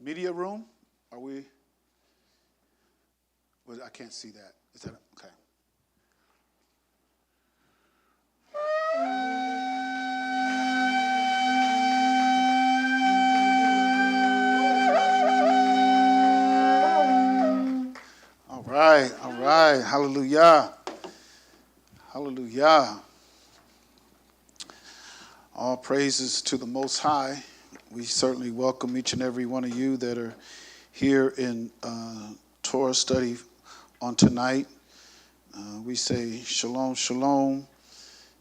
Media room? Are we? Well, I can't see that. Is that okay? All right, all right. Hallelujah. Hallelujah. All praises to the Most High. We certainly welcome each and every one of you that are here in Torah Study on tonight. We say Shalom, Shalom,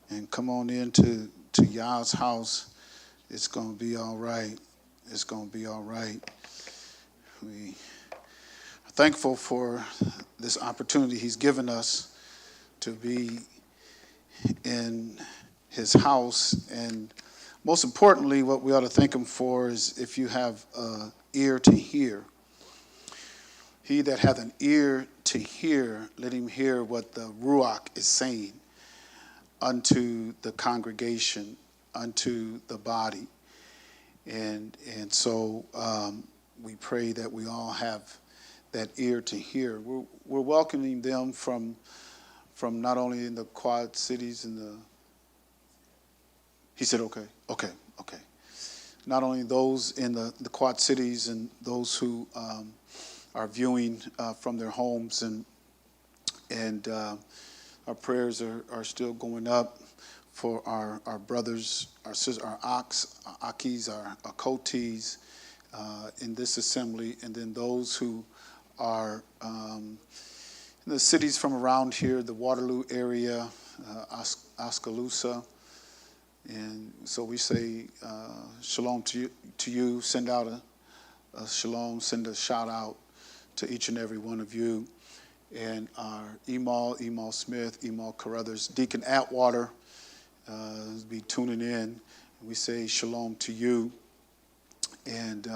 and come on into Yah's house. It's going to be all right. It's going to be all right. We are thankful for this opportunity He's given us to be in His house, and most importantly, what we ought to thank Him for is if you have an ear to hear. He that hath an ear to hear, let him hear what the Ruach is saying unto the congregation, unto the body. And so we pray that we all have that ear to hear. We're welcoming them from not only in the Quad Cities and the... He said, okay. Not only those in the Quad Cities and those who are viewing from their homes, and our prayers are still going up for our brothers, our sisters, our Akis, our Kotis in this assembly, and then those who are in the cities from around here, the Waterloo area, Oskaloosa. And so we say shalom to you. Send out a shalom, send a shout out to each and every one of you. And our Emal Smith, Emal Carruthers, Deacon Atwater will be tuning in. We say shalom to you. And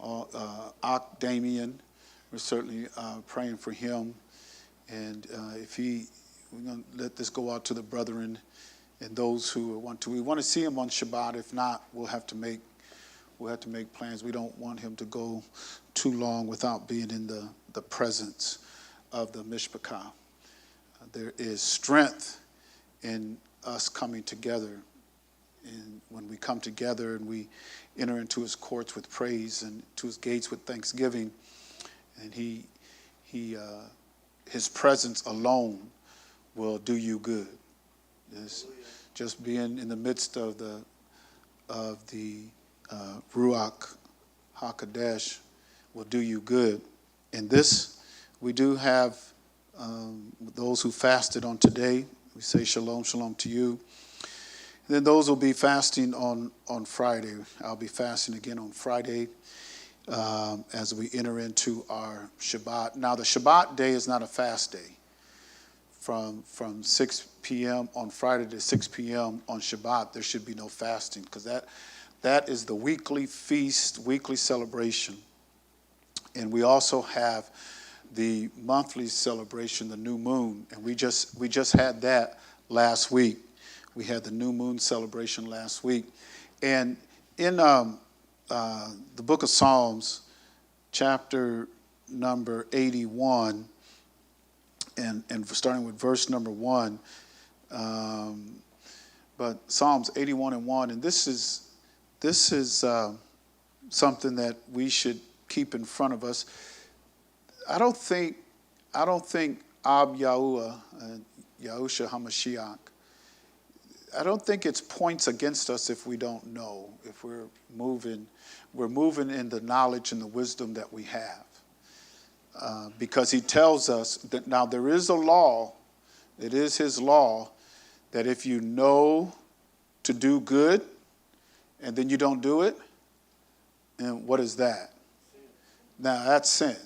Ak Damien, we're certainly praying for him. And we're going to let this go out to the brethren and those who want to. We want to see him on Shabbat. If not, we'll have to make plans. We don't want him to go too long without being in the presence of the Mishpacha. There is strength in us coming together. And when we come together and we enter into his courts with praise and to his gates with thanksgiving, and his presence alone will do you good. Just being in the midst of the Ruach HaKodesh will do you good. In this, we do have those who fasted on today. We say shalom, shalom to you. And then those will be fasting on Friday. I'll be fasting again on Friday as we enter into our Shabbat. Now, the Shabbat day is not a fast day. From 6 p.m. on Friday to 6 p.m. on Shabbat, there should be no fasting, because that is the weekly feast, weekly celebration. And we also have the monthly celebration, the new moon, and we just had that last week. We had the new moon celebration last week. And in the book of Psalms, chapter number 81, and starting with verse number 1, but Psalms 81:1, and this is something that we should keep in front of us. I don't think Ab Yahuwah, Yahusha HaMashiach, I don't think it's points against us if we don't know, if we're moving in the knowledge and the wisdom that we have. Because he tells us that now there is a law, it is his law, that if you know to do good and then you don't do it, and what is that? Now that's sin.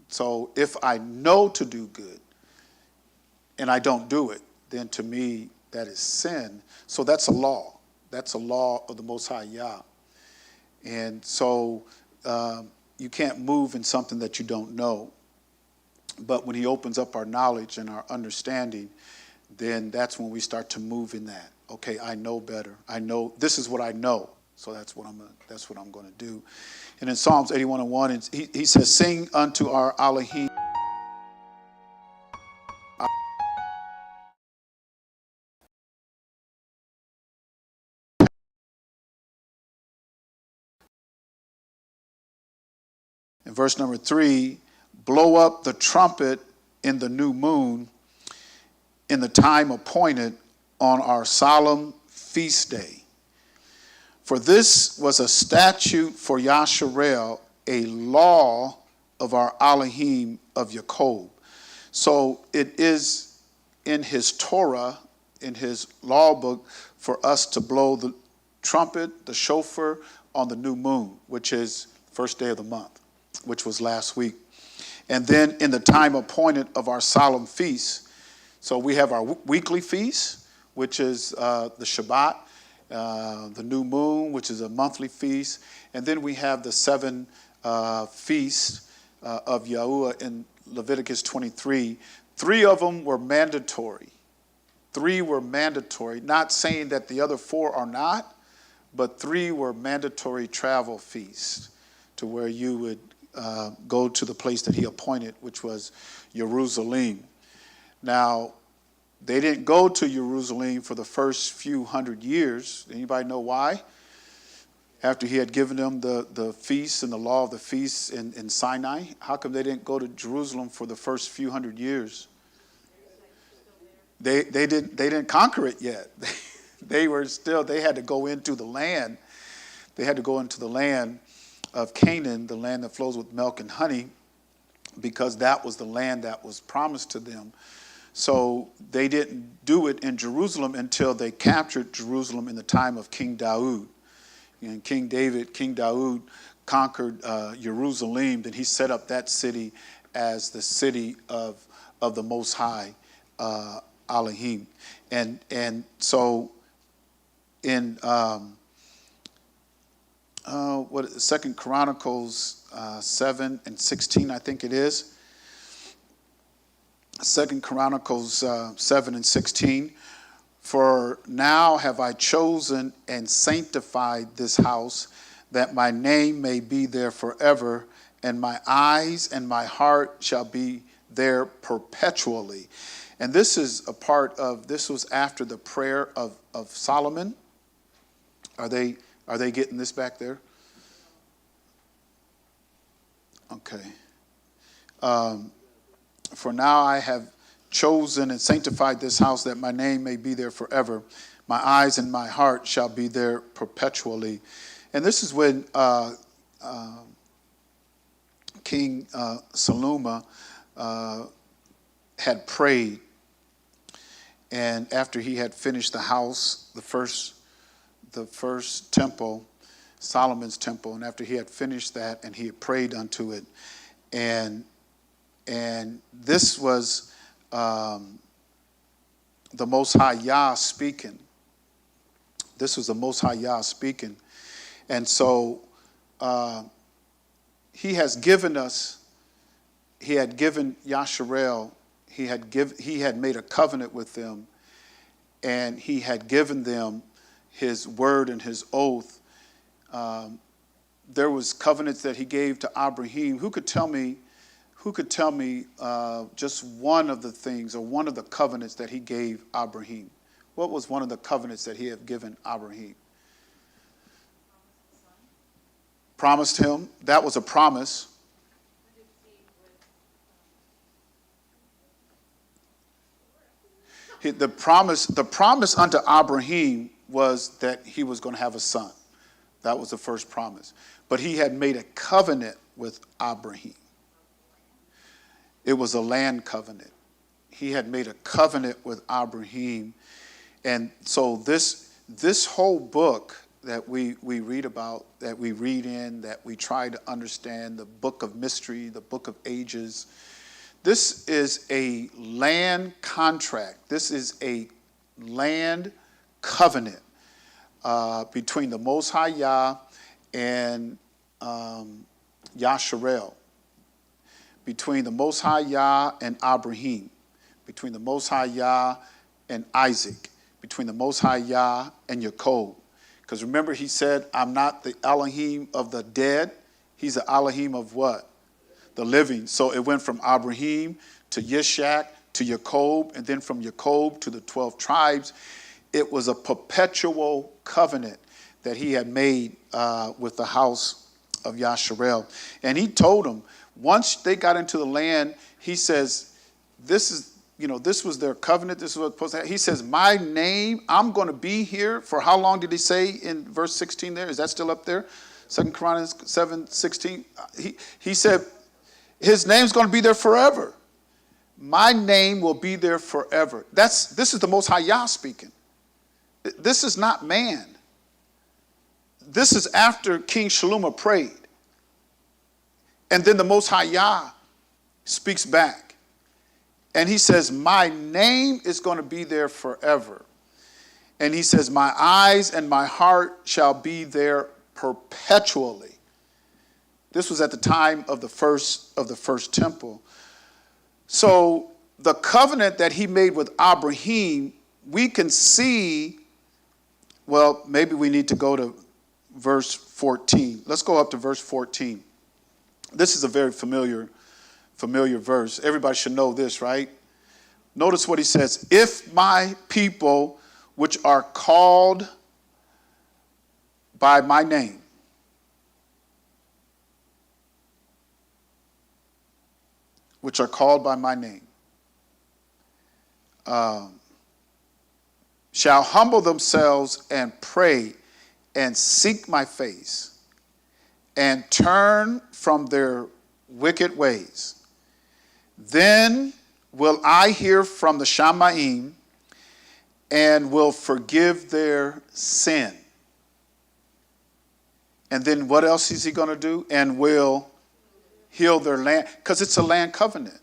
So if I know to do good and I don't do it, then to me that is sin. So that's a law. That's a law of the Most High Yah. And so you can't move in something that you don't know. But when he opens up our knowledge and our understanding, then that's when we start to move in that. Okay, I know better. I know, this is what I know. So that's what I'm going to do. And in Psalms 81:1, he says, "Sing unto our Elohim." In verse number 3, "Blow up the trumpet in the new moon, in the time appointed on our solemn feast day. For this was a statute for Yasharel, a law of our Elohim of Jacob." So it is in his Torah, in his law book, for us to blow the trumpet, the shofar, on the new moon, which is first day of the month, which was last week. And then in the time appointed of our solemn feasts. So we have our weekly feast, which is the Shabbat, the new moon, which is a monthly feast. And then we have the 7 feasts of Yahuwah in Leviticus 23. 3 of them were mandatory. 3 were mandatory, not saying that the other 4 are not, but 3 were mandatory travel feasts to where you would go to the place that he appointed, which was Jerusalem. Now, they didn't go to Jerusalem for the first few hundred years. Anybody know why? After he had given them the feasts and the law of the feasts in Sinai, how come they didn't go to Jerusalem for the first few hundred years? They didn't conquer it yet. They had to go into the land. They had to go into the land of Canaan, the land that flows with milk and honey, because that was the land that was promised to them. So they didn't do it in Jerusalem until they captured Jerusalem in the time of King Daud. And King Daud conquered Jerusalem. Then he set up that city as the city of the Most High Elohim. And so in Second Chronicles 7:16, I think it is. Second Chronicles 7:16. "For now have I chosen and sanctified this house, that my name may be there forever, and my eyes and my heart shall be there perpetually." And this is this was after the prayer of Solomon. Are they getting this back there? Okay. "For now I have chosen and sanctified this house, that my name may be there forever. My eyes and my heart shall be there perpetually." And this is when King Shalom had prayed. And after he had finished the house, the first temple, Solomon's temple, and after he had finished that and he had prayed unto it, and this was the Most High Yah speaking. This was the Most High Yah speaking. And so he has given us, he had given Yasharel, he had made a covenant with them, and he had given them his word and his oath. There was covenants that he gave to Abraham. Who could tell me just one of the things or one of the covenants that he gave Abraham? What was one of the covenants that he had given Abraham? Promised him. That was a promise. The promise unto Abraham was that he was going to have a son. That was the first promise. But he had made a covenant with Abraham. It was a land covenant. He had made a covenant with Abraham. And so this whole book that we read about, that we read in, that we try to understand, the book of mystery, the book of ages, this is a land contract. This is a land covenant between the Most High Yah and Yasharel, between the Most High Yah and Abraham, between the Most High Yah and Isaac, between the Most High Yah and Jacob. Because remember, he said, I'm not the Elohim of the dead. He's the Elohim of what? The living. So it went from Abraham to Yishak to Jacob, and then from Jacob to the 12 tribes. It was a perpetual covenant that he had made with the house of Yasharel. And he told them, once they got into the land, he says, this was their covenant. This is what supposed to happen. He says, my name, I'm going to be here for how long did he say in verse 16 there? Is that still up there? 2 Chronicles 7:16. He said, his name's going to be there forever. My name will be there forever. This is the Most High Yah speaking. This is not man. This is after King Shalom prayed. And then the Most High Yah speaks back. And he says, my name is going to be there forever. And he says, my eyes and my heart shall be there perpetually. This was at the time of the first temple. So the covenant that he made with Abraham, we can see, well, maybe we need to go to verse 14. Let's go up to verse 14. This is a very familiar verse. Everybody should know this, right? Notice what he says. If my people, which are called by my name, shall humble themselves and pray and seek my face and turn from their wicked ways, then will I hear from the Shamayim and will forgive their sin. And then what else is he going to do? And will heal their land. Because it's a land covenant.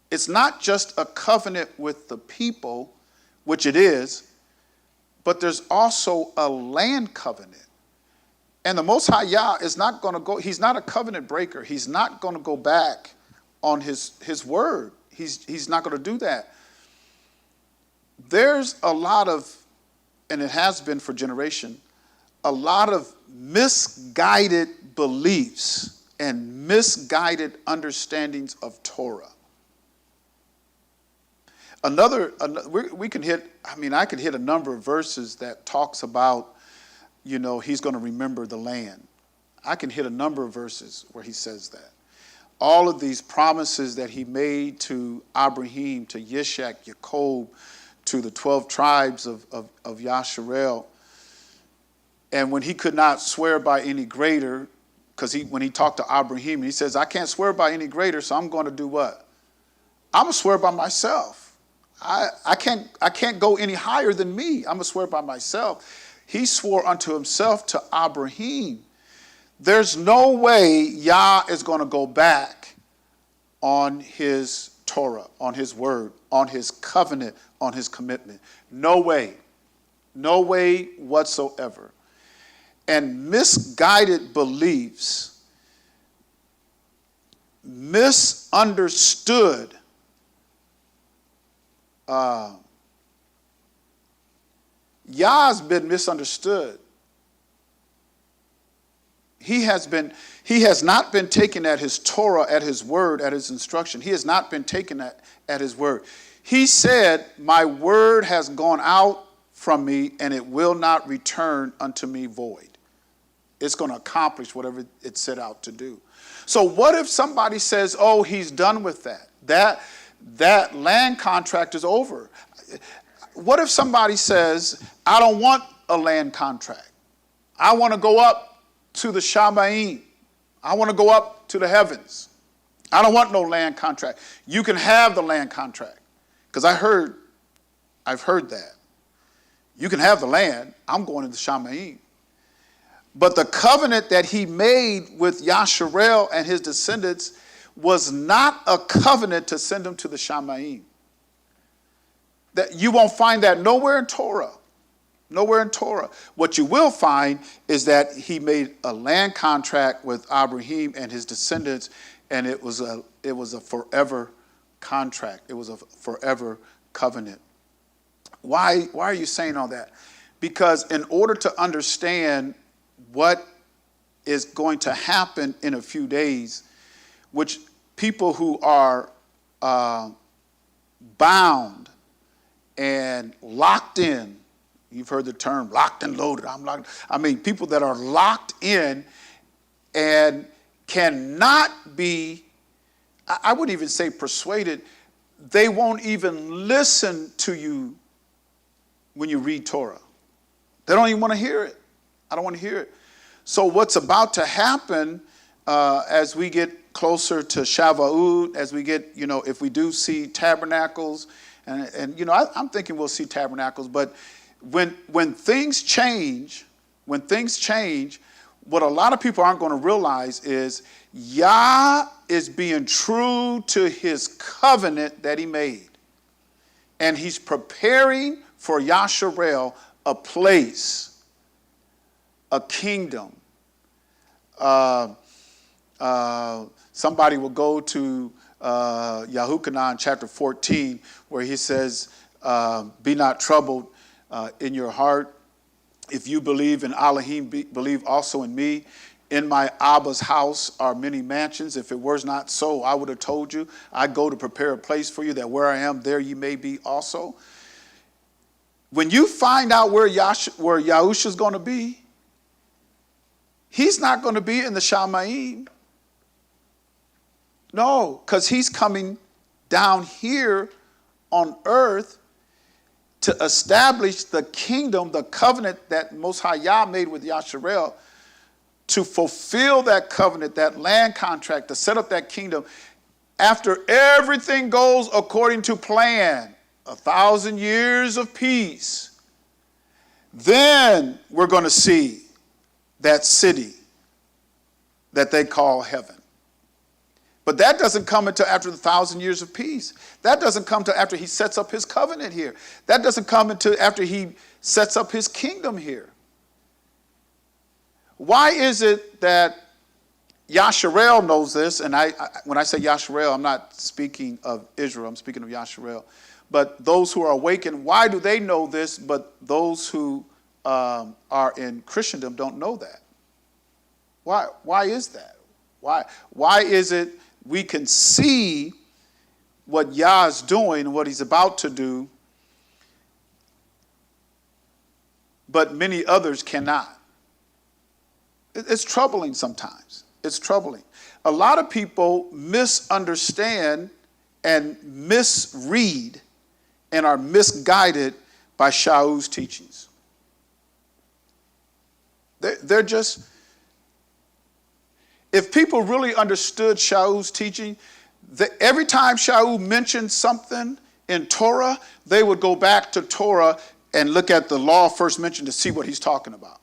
It's not just a covenant with the people, which it is, but there's also a land covenant. And the Most High Yah is not going to go, he's not a covenant breaker. He's not going to go back on his word. He's not going to do that. There's a lot of, and it has been for generation, a lot of misguided beliefs and misguided understandings of Torah. We can hit, I could hit a number of verses that talks about, he's going to remember the land. I can hit a number of verses where he says that. All of these promises that he made to Abraham, to Yishak, Jacob, to the 12 tribes of Yasharel. And when he could not swear by any greater, because when he talked to Abraham, he says, I can't swear by any greater, so I'm going to do what? I'm going to swear by myself. I can't go any higher than me. I'm going to swear by myself. He swore unto himself to Abraham. There's no way Yah is going to go back on his Torah, on his word, on his covenant, on his commitment. No way. No way whatsoever. And misguided beliefs, misunderstood Yah's been misunderstood. He has not been taken at his Torah, at his word, at his instruction. He has not been taken at his word. He said, my word has gone out from me and it will not return unto me void. It's going to accomplish whatever it set out to do. So what if somebody says, oh, he's done with that? That land contract is over. What if somebody says, I don't want a land contract. I want to go up to the Shamayim. I want to go up to the heavens. I don't want no land contract. You can have the land contract. Because I've heard that. You can have the land. I'm going to the Shamayim. But the covenant that he made with Yasharel and his descendants was not a covenant to send them to the Shamayim. That you won't find that nowhere in Torah. Nowhere in Torah. What you will find is that he made a land contract with Abraham and his descendants, and it was a forever contract. It was a forever covenant. Why are you saying all that? Because in order to understand what is going to happen in a few days, which people who are bound and locked in, you've heard the term locked and loaded. People that are locked in and cannot be, I would even say persuaded, they won't even listen to you when you read Torah. They don't even want to hear it. I don't want to hear it. So what's about to happen as we get closer to Shavuot, as we get, if we do see tabernacles, and I'm thinking we'll see tabernacles, but when things change, what a lot of people aren't going to realize is Yah is being true to his covenant that he made. And he's preparing for Yasharel a place, a kingdom. Somebody will go to Yahuchanan chapter 14, where he says, be not troubled in your heart. If you believe in Elohim, believe also in me. In my Abba's house are many mansions. If it was not so, I would have told you. I go to prepare a place for you, that where I am, there you may be also. When you find out where Yahusha is going to be, he's not going to be in the Shamayim. No, because he's coming down here on earth to establish the kingdom, the covenant that Most High Yah made with Yasharel, to fulfill that covenant, that land contract, to set up that kingdom. After everything goes according to plan, 1,000 years of peace, then we're going to see that city that they call heaven. But that doesn't come until after the 1,000 years of peace. That doesn't come until after he sets up his covenant here. That doesn't come until after he sets up his kingdom here. Why is it that Yasharel knows this? And when I say Yasharel, I'm not speaking of Israel. I'm speaking of Yasharel. But those who are awakened, why do they know this, but those who are in Christendom don't know that? Why is that? Why is it we can see what Yah is doing and what he's about to do, but many others cannot? It's troubling sometimes. It's troubling. A lot of people misunderstand and misread and are misguided by Shaul's teachings. They're just... If people really understood Shaul's teaching, every time Shaul mentioned something in Torah, they would go back to Torah and look at the law first mentioned to see what he's talking about.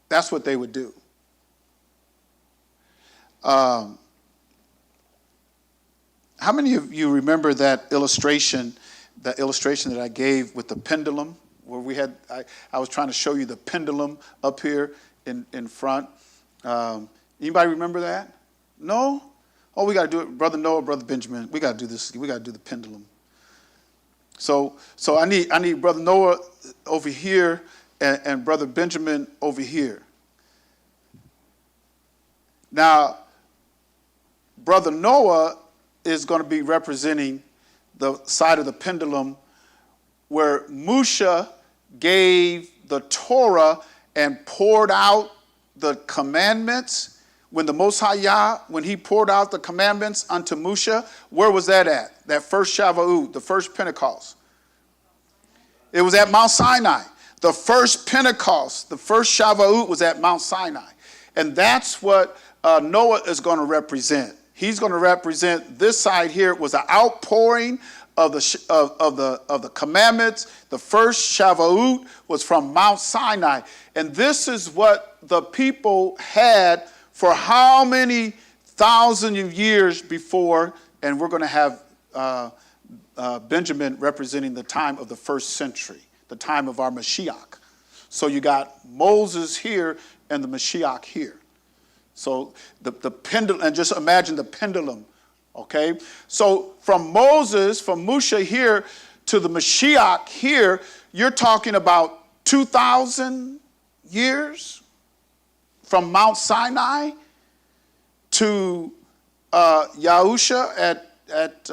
That's what they would do. How many of you remember that illustration that I gave with the pendulum, where we had, I was trying to show you the pendulum up here in front. Anybody remember that? No? Oh, we got to do it. Brother Noah, Brother Benjamin, we got to do this. We got to do the pendulum. So I need Brother Noah over here and Brother Benjamin over here. Now, Brother Noah is going to be representing the side of the pendulum where Musha gave the Torah and poured out the commandments. When the Most High Yah, when he poured out the commandments unto Musha, where was that at? That first Shavuot, the first Pentecost. It was at Mount Sinai. The first Pentecost, the first Shavuot was at Mount Sinai. And that's what Noah is going to represent. He's going to represent this side here. It was an outpouring of the commandments. The first Shavuot was from Mount Sinai. And this is what the people had for how many thousands of years before, and we're going to have Benjamin representing the time of the first century, the time of our Mashiach. So you got Moses here and the Mashiach here. So the pendulum, and just imagine the pendulum, okay? So from Moses, from Musha here to the Mashiach here, you're talking about 2,000 years from Mount Sinai to Yahusha at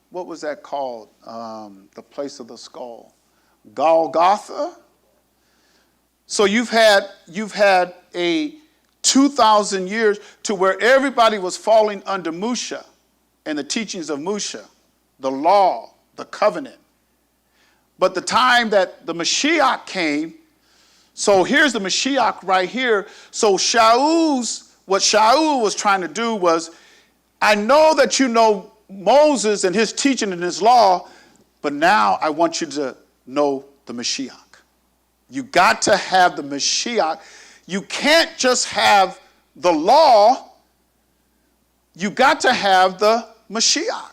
what was that called? The place of the skull, Golgotha. So you've had a 2,000 years to where everybody was falling under Musha and the teachings of Musha, the law, the covenant. But the time that the Mashiach came, so here's the Mashiach right here. So what Shaul was trying to do was, I know that you know Moses and his teaching and his law, but now I want you to know the Mashiach. You got to have the Mashiach. You can't just have the law. You got to have the Mashiach.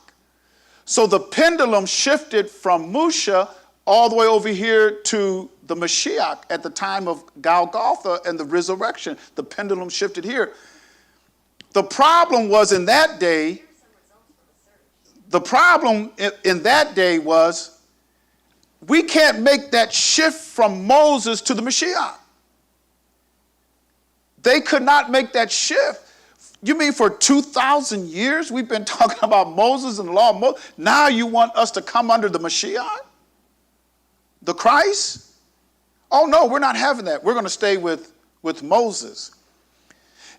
So the pendulum shifted from Musha all the way over here to the Mashiach at the time of Golgotha and the resurrection. The pendulum shifted here. The problem was in that day, was we can't make that shift from Moses to the Mashiach. They could not make that shift. You mean for 2,000 years we've been talking about Moses and the law of Moses? Now you want us to come under the Mashiach? The Christ? Oh no, we're not having that. We're going to stay with Moses.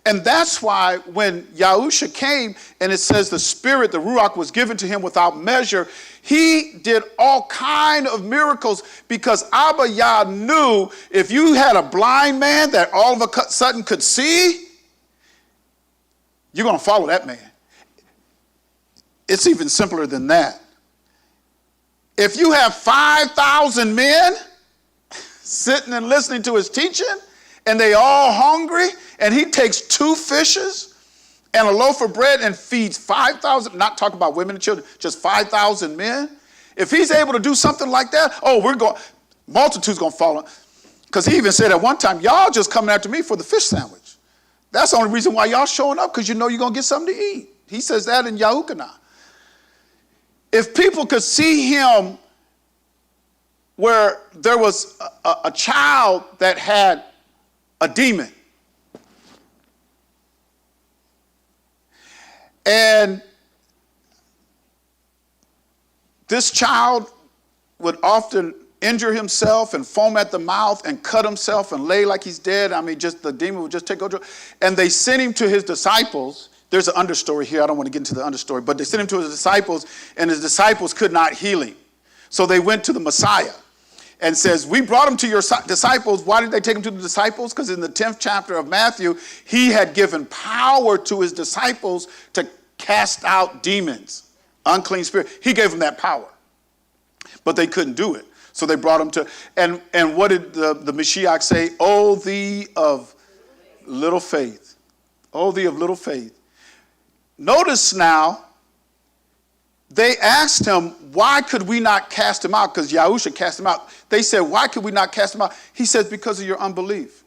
And that's why when Yahusha came and it says the Spirit, the Ruach, was given to him without measure, he did all kind of miracles because Abba Yah knew if you had a blind man that all of a sudden could see, you're going to follow that man. It's even simpler than that. If you have 5,000 men sitting and listening to his teaching, and they all hungry, and he takes 2 fishes and a loaf of bread and feeds 5,000, not talking about women and children, just 5,000 men. If he's able to do something like that, multitude's going to follow. Because he even said at one time, y'all just coming after me for the fish sandwich. That's the only reason why y'all showing up, because you know you're going to get something to eat. He says that in Yahukanah. If people could see him where there was a child that had a demon, and this child would often injure himself and foam at the mouth and cut himself and lay like he's dead. I mean, just the demon would just take over. And they sent him to his disciples. There's an understory here. I don't want to get into the understory, but they sent him to his disciples, and his disciples could not heal him. So they went to the Messiah and says, we brought him to your disciples. Why did they take him to the disciples? Because in the 10th chapter of Matthew, he had given power to his disciples to cast out demons, unclean spirit. He gave them that power, but they couldn't do it. So they brought him to, and what did the Mashiach say? Oh, thee of little faith. Oh, thee of little faith. Notice now, they asked him, why could we not cast him out? Because Yahusha cast him out. They said, why could we not cast him out? He says, because of your unbelief.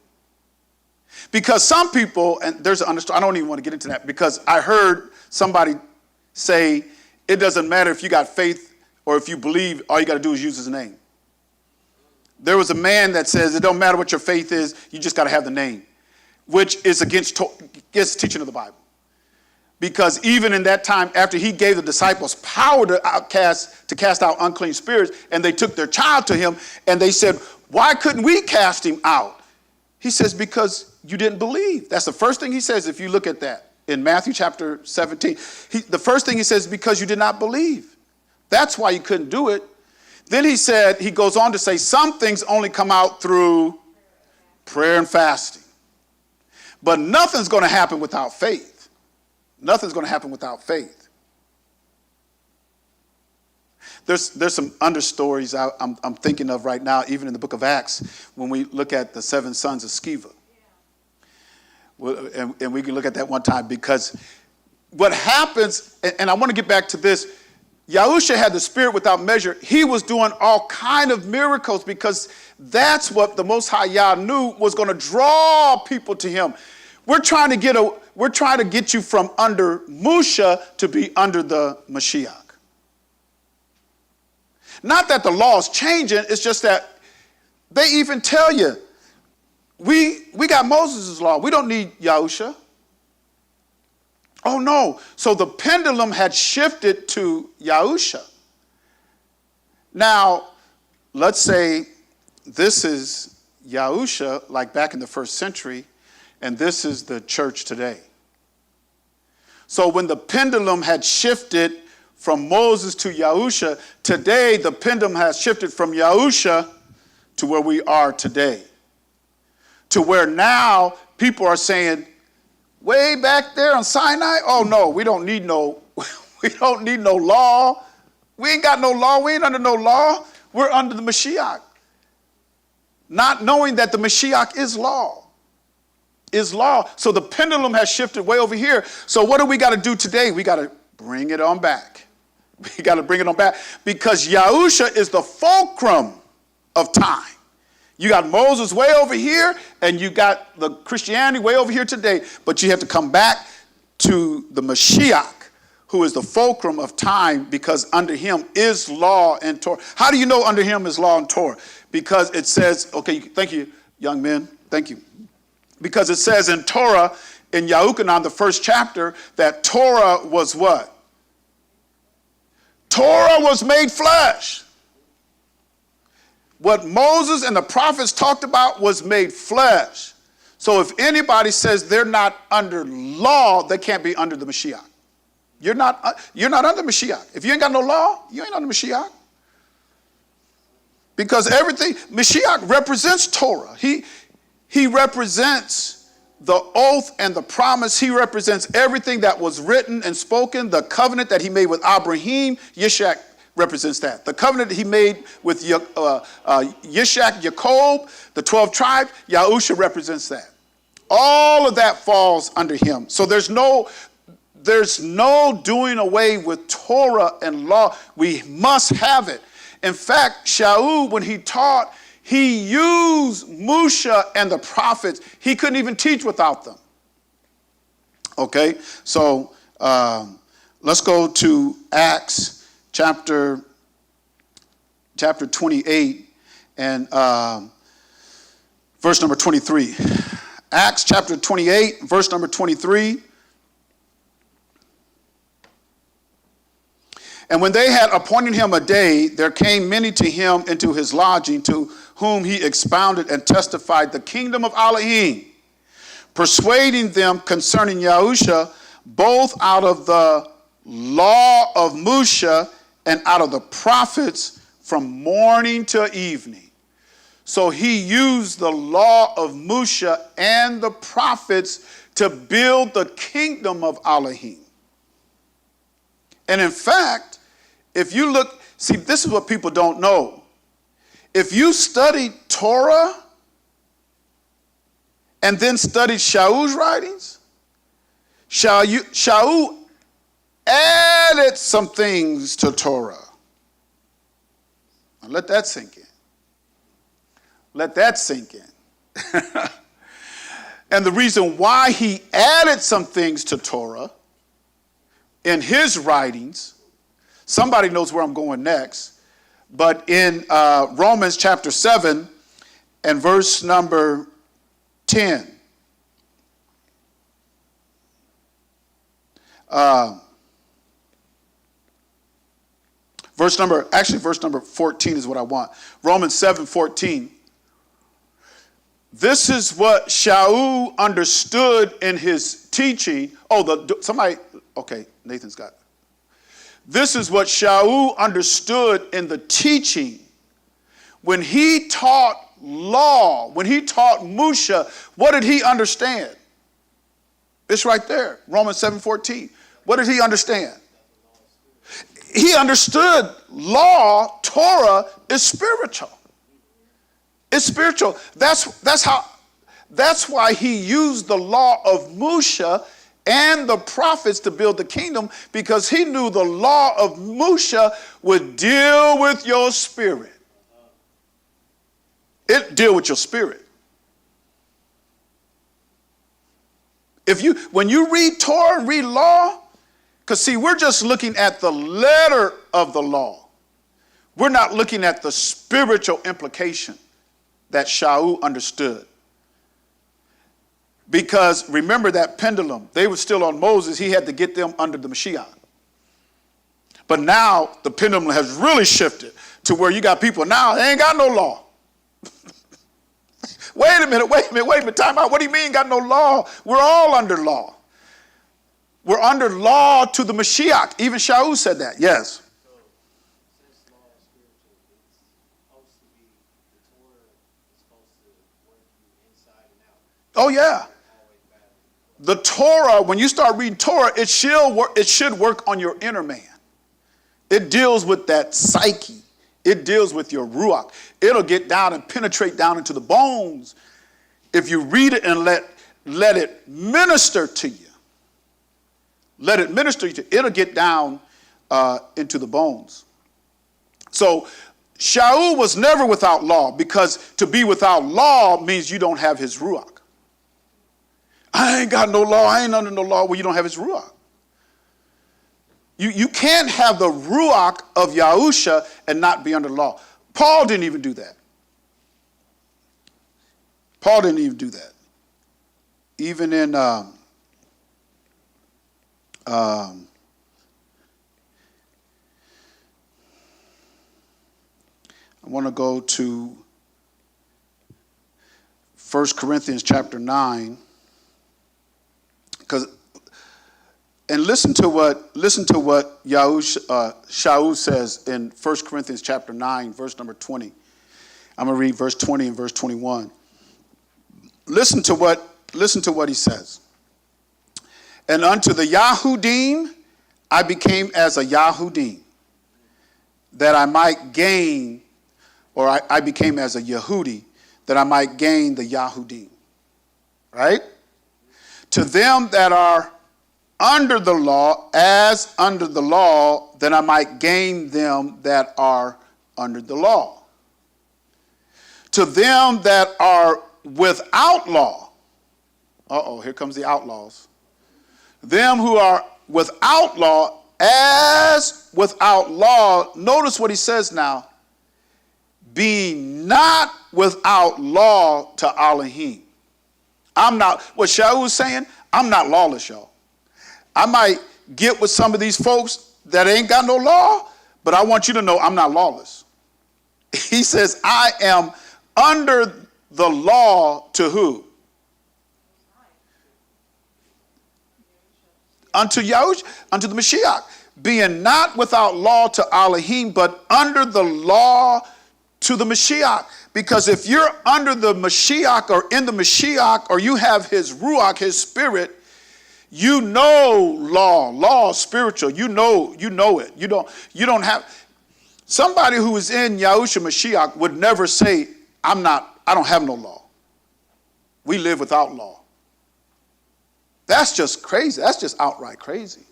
Because some people, and there's an understanding, I don't even want to get into that, because I heard somebody say, it doesn't matter if you got faith or if you believe, all you got to do is use his name. There was a man that says, it don't matter what your faith is, you just got to have the name, which is against teaching of the Bible. Because even in that time, after he gave the disciples power to cast out unclean spirits, and they took their child to him, and they said, why couldn't we cast him out? He says, because you didn't believe. That's the first thing he says if you look at that in Matthew chapter 17. The first thing he says, because you did not believe. That's why you couldn't do it. Then he goes on to say, some things only come out through prayer and fasting. But nothing's going to happen without faith. Nothing's going to happen without faith. There's some understories I'm thinking of right now, even in the book of Acts, when we look at the 7 sons of Sceva. Yeah. And we can look at that one time, because what happens, and I want to get back to this, Yahusha had the Spirit without measure. He was doing all kind of miracles because that's what the Most High Yah knew was going to draw people to him. We're trying to get you from under Musha to be under the Mashiach. Not that the law is changing, it's just that They even tell you, we got Moses' law. We don't need Yahusha. Oh, no. So the pendulum had shifted to Yahusha. Now, let's say this is Yahusha, like back in the first century, and this is the church today. So when the pendulum had shifted from Moses to Yahusha, today the pendulum has shifted from Yahusha to where we are today. To where now people are saying, way back there on Sinai, oh no, we don't need no law. We ain't got no law. We ain't under no law. We're under the Mashiach. Not knowing that the Mashiach is law. Is law. So the pendulum has shifted way over here. So what do we got to do today? We got to bring it on back. We got to bring it on back. Because Yahusha is the fulcrum of time. You got Moses way over here, and you got the Christianity way over here today. But you have to come back to the Mashiach, who is the fulcrum of time, because under him is law and Torah. How do you know under him is law and Torah? Because it says, okay, thank you, young men, thank you. Because it says in Torah, in Yahuchanan, the first chapter, that Torah was what? Torah was made flesh. What Moses and the prophets talked about was made flesh. So if anybody says they're not under law, they can't be under the Mashiach. You're not under Mashiach. If you ain't got no law, you ain't under Mashiach. Because everything, Mashiach represents Torah. He represents the oath and the promise. He represents everything that was written and spoken. The covenant that he made with Abraham, Yishak represents that. The covenant that he made with Yishak, Jacob, the 12 tribes, Yahusha represents that. All of that falls under him. So there's no doing away with Torah and law. We must have it. In fact, Shaul, when he taught, he used Musha and the prophets. He couldn't even teach without them. Okay, so let's go to Acts chapter 28 and verse number 23. Acts chapter 28, verse number 23. And when they had appointed him a day, there came many to him into his lodging, to whom he expounded and testified the kingdom of Elohim, persuading them concerning Yahusha, both out of the law of Musha and out of the prophets, from morning to evening. So he used the law of Musha and the prophets to build the kingdom of Elohim. And in fact, if you look, see, this is what people don't know. If you study Torah and then studied Shaul's writings, Shaul added some things to Torah. Now let that sink in. Let that sink in. And the reason why he added some things to Torah in his writings, somebody knows where I'm going next, but in Romans chapter 7 and verse number 10, verse number 14 is what I want. Romans 7:14. This is what Shaul understood in his teaching. Okay, Nathan's got it. This is what Shaul understood in the teaching. When he taught law, when he taught Musha, what did he understand? It's right there, Romans 7:14. What did he understand? He understood law, Torah, is spiritual. It's spiritual. That's why he used the law of Musha and the prophets to build the kingdom, because he knew the law of Musha would deal with your spirit. It deal with your spirit. When you read Torah and read law, because see, we're just looking at the letter of the law. We're not looking at the spiritual implication that Shaul understood. Because remember that pendulum, they were still on Moses. He had to get them under the Mashiach. But now the pendulum has really shifted to where you got people now, they ain't got no law. Wait a minute, time out. What do you mean got no law? We're all under law. We're under law to the Mashiach. Even Shaul said that, yes. So, since law is spiritual, it's supposed to be, the Torah is supposed to work you inside and out. Oh, yeah. The Torah, when you start reading Torah, it should work on your inner man. It deals with that psyche. It deals with your ruach. It'll get down and penetrate down into the bones if you read it and let it minister to you. Let it minister to you. It'll get down into the bones. So Shaul was never without law, because to be without law means you don't have his ruach. I ain't got no law. I ain't under no law. Well, you don't have his ruach. You can't have the ruach of Yahusha and not be under law. Paul didn't even do that. Paul didn't even do that. Even in I want to go to 1 Corinthians chapter 9. And listen to what Shaul says in 1 Corinthians chapter 9, verse number 20. I'm going to read verse 20 and verse 21. Listen to what he says. And unto the Yahudim I became as a Yahudim, that I might gain, or I became as a Yehudi, that I might gain the Yahudim. Right? To them that are under the law, as under the law, that I might gain them that are under the law. To them that are without law. Here comes the outlaws. Them who are without law, as without law. Notice what he says now. Being not without law to Elohim. I'm not, what Shaul was saying, I'm not lawless, y'all. I might get with some of these folks that ain't got no law, but I want you to know I'm not lawless. He says, I am under the law to who? Unto Yahushua, unto the Mashiach. Being not without law to Elohim, but under the law to the Mashiach. Because if you're under the Mashiach or in the Mashiach, or you have his Ruach, his spirit, you know law. Law is spiritual. You know it. You don't have, somebody who is in Yahushua Mashiach would never say, I don't have no law. We live without law. That's just crazy. That's just outright crazy.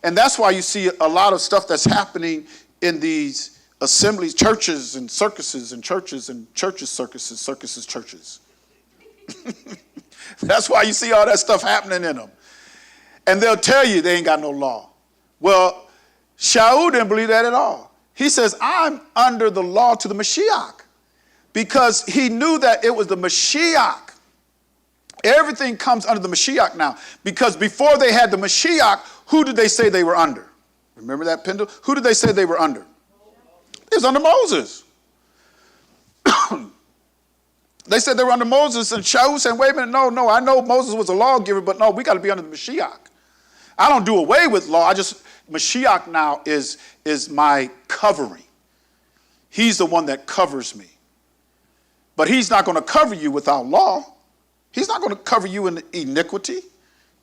And that's why you see a lot of stuff that's happening in these assemblies, churches and circuses and churches circuses, circuses, churches. That's why you see all that stuff happening in them. And they'll tell you they ain't got no law. Well, Shaul didn't believe that at all. He says, I'm under the law to the Mashiach. Because he knew that it was the Mashiach. Everything comes under the Mashiach now. Because before they had the Mashiach, who did they say they were under? Remember that pendulum? Who did they say they were under? It was under Moses. They said they were under Moses, and Shaul said, wait a minute, no, I know Moses was a lawgiver, but no, we got to be under the Mashiach. I don't do away with law. Mashiach now is my covering. He's the one that covers me. But he's not going to cover you without law. He's not going to cover you in iniquity.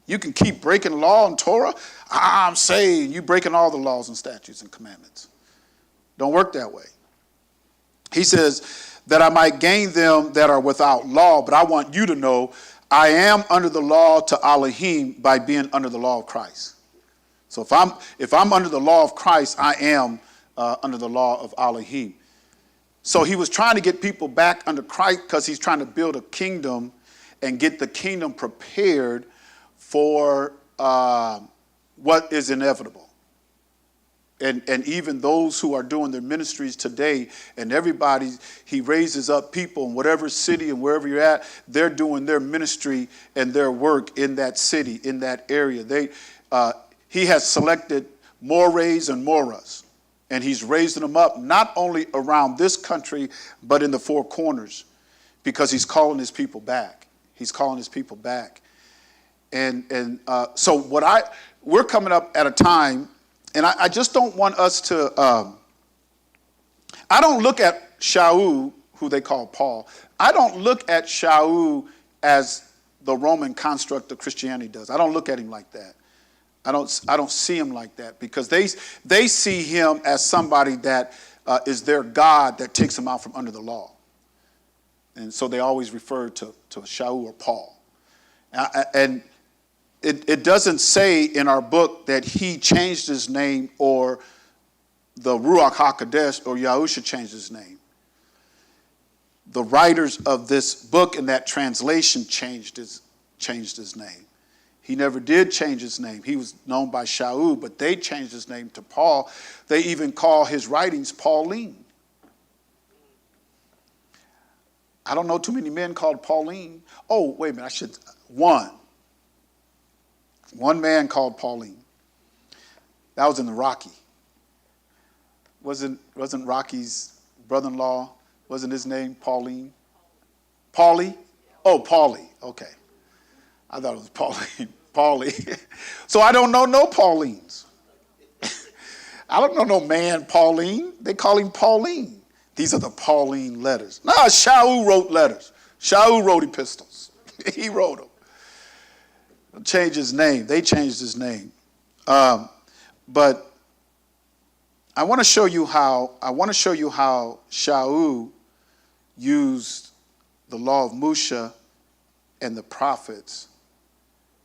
You can keep breaking law and Torah. I'm saying you breaking all the laws and statutes and commandments. Don't work that way. He says that I might gain them that are without law, but I want you to know I am under the law to Elohim by being under the law of Christ. So if I'm under the law of Christ, I am under the law of Elohim. So he was trying to get people back under Christ because he's trying to build a kingdom and get the kingdom prepared for what is inevitable. And even those who are doing their ministries today, and everybody, he raises up people in whatever city and wherever you're at, they're doing their ministry and their work in that city, in that area. He has selected mores and moras, and he's raising them up not only around this country, but in the four corners, because he's calling his people back. He's calling his people back. And so we're coming up at a time. And I just don't want us to, I don't look at Shaul, who they call Paul, I don't look at Shaul as the Roman construct of Christianity does. I don't look at him like that. I don't see him like that, because they see him as somebody that is their God that takes them out from under the law. And so they always refer to Shaul or Paul. And it doesn't say in our book that he changed his name, or the Ruach HaKodesh or Yahusha changed his name. The writers of this book and that translation changed his name. He never did change his name. He was known by Shaul, but they changed his name to Paul. They even call his writings Pauline. I don't know too many men called Pauline. Oh, wait a minute, One man called Pauline. That was in the Rocky. Wasn't Rocky's brother-in-law, wasn't his name Pauline? Paulie? Oh, Paulie. Okay. I thought it was Pauline. Paulie. So I don't know no Paulines. I don't know no man Pauline. They call him Pauline. These are the Pauline letters. No, Shaul wrote letters. Shaul wrote epistles. He wrote them. Change his name. They changed his name. But I want to show you how Shaul used the law of Musha and the prophets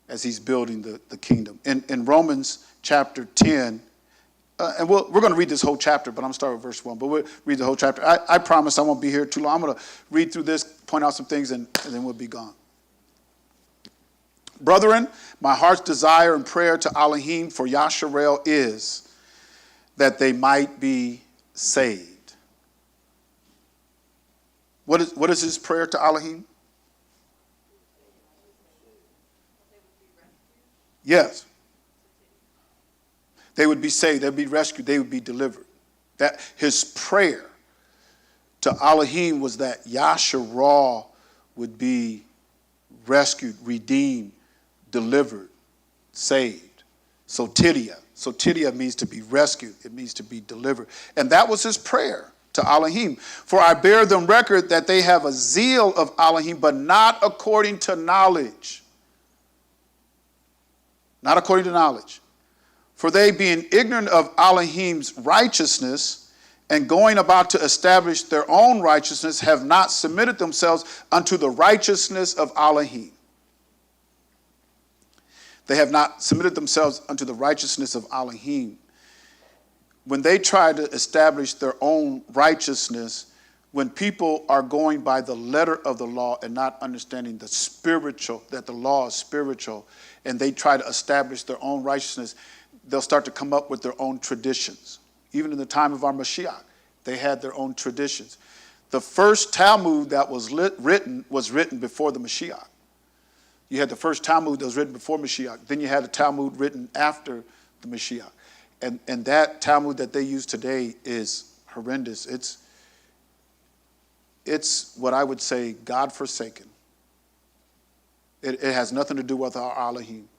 as he's building the kingdom. In Romans chapter 10, and we're going to read this whole chapter, but I'm going to start with verse 1. But we'll read the whole chapter. I promise I won't be here too long. I'm going to read through this, point out some things, and then we'll be gone. Brethren, my heart's desire and prayer to Elohim for Yasharel is that they might be saved. What is his prayer to Elohim? Yes. They would be saved. They would be rescued. They would be delivered. That his prayer to Elohim was that Yasharel would be rescued, redeemed, delivered, saved. Sotidia means to be rescued. It means to be delivered. And that was his prayer to Elohim. For I bear them record that they have a zeal of Elohim, but not according to knowledge. Not according to knowledge. For they, being ignorant of Elohim's righteousness and going about to establish their own righteousness, have not submitted themselves unto the righteousness of Elohim. They have not submitted themselves unto the righteousness of Elohim. When they try to establish their own righteousness, when people are going by the letter of the law and not understanding the spiritual, that the law is spiritual, and they try to establish their own righteousness, they'll start to come up with their own traditions. Even in the time of our Mashiach, they had their own traditions. The first Talmud that was written before the Mashiach. You had the first Talmud that was written before Mashiach. Then you had a Talmud written after the Mashiach. And that Talmud that they use today is horrendous. It's what I would say God-forsaken. It has nothing to do with our Elohim.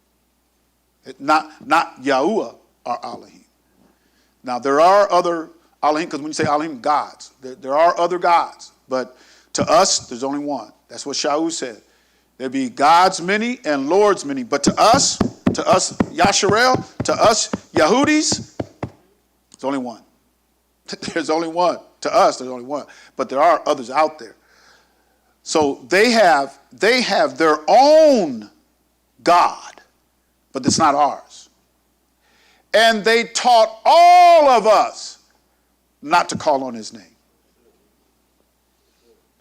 Not Yahuwah, our Elohim. Now, there are other Elohim, because when you say Elohim, gods. There are other gods. But to us, there's only one. That's what Shaul said. There be gods many and lords many. But to us, Yasharel, to us, Yahudis, there's only one. There's only one. To us, there's only one. But there are others out there. So they have their own God, but it's not ours. And they taught all of us not to call on his name.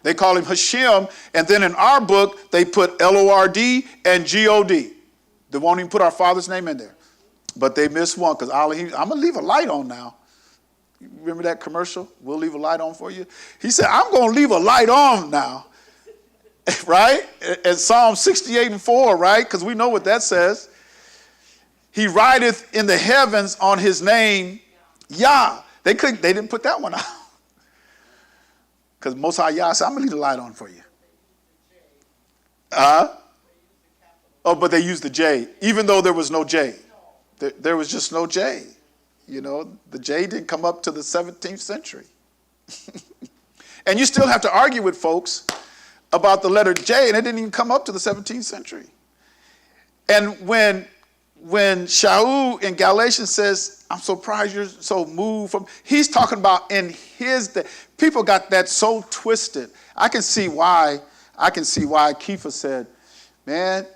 They call him Hashem, and then in our book, they put Lord and God. They won't even put our Father's name in there. But they missed one because I'm going to leave a light on now. Remember that commercial? We'll leave a light on for you. He said, I'm going to leave a light on now. Right? And Psalm 68:4, right? Because we know what that says. He rideth in the heavens on his name, Yah. They didn't put that one out. Because Most High Yah said, I'm going to leave the light on for you. Oh, but they used the J, even though there was no J. There was just no J. You know, the J didn't come up to the 17th century. And you still have to argue with folks about the letter J, and it didn't even come up to the 17th century. And when Shaul in Galatians says, I'm surprised you're so moved from, he's talking about in his day. People got that so twisted. I can see why Kepha said, man,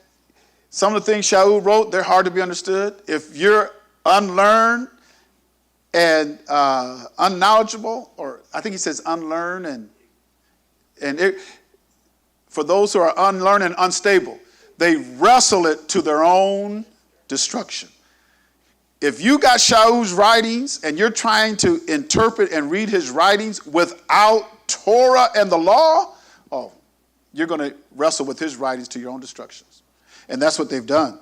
some of the things Shaul wrote, they're hard to be understood. If you're unlearned and unknowledgeable, or I think he says unlearned, for those who are unlearned and unstable, they wrestle it to their own destruction. If you got Shaul's writings and you're trying to interpret and read his writings without Torah and the law, oh, you're going to wrestle with his writings to your own destructions. And that's what they've done.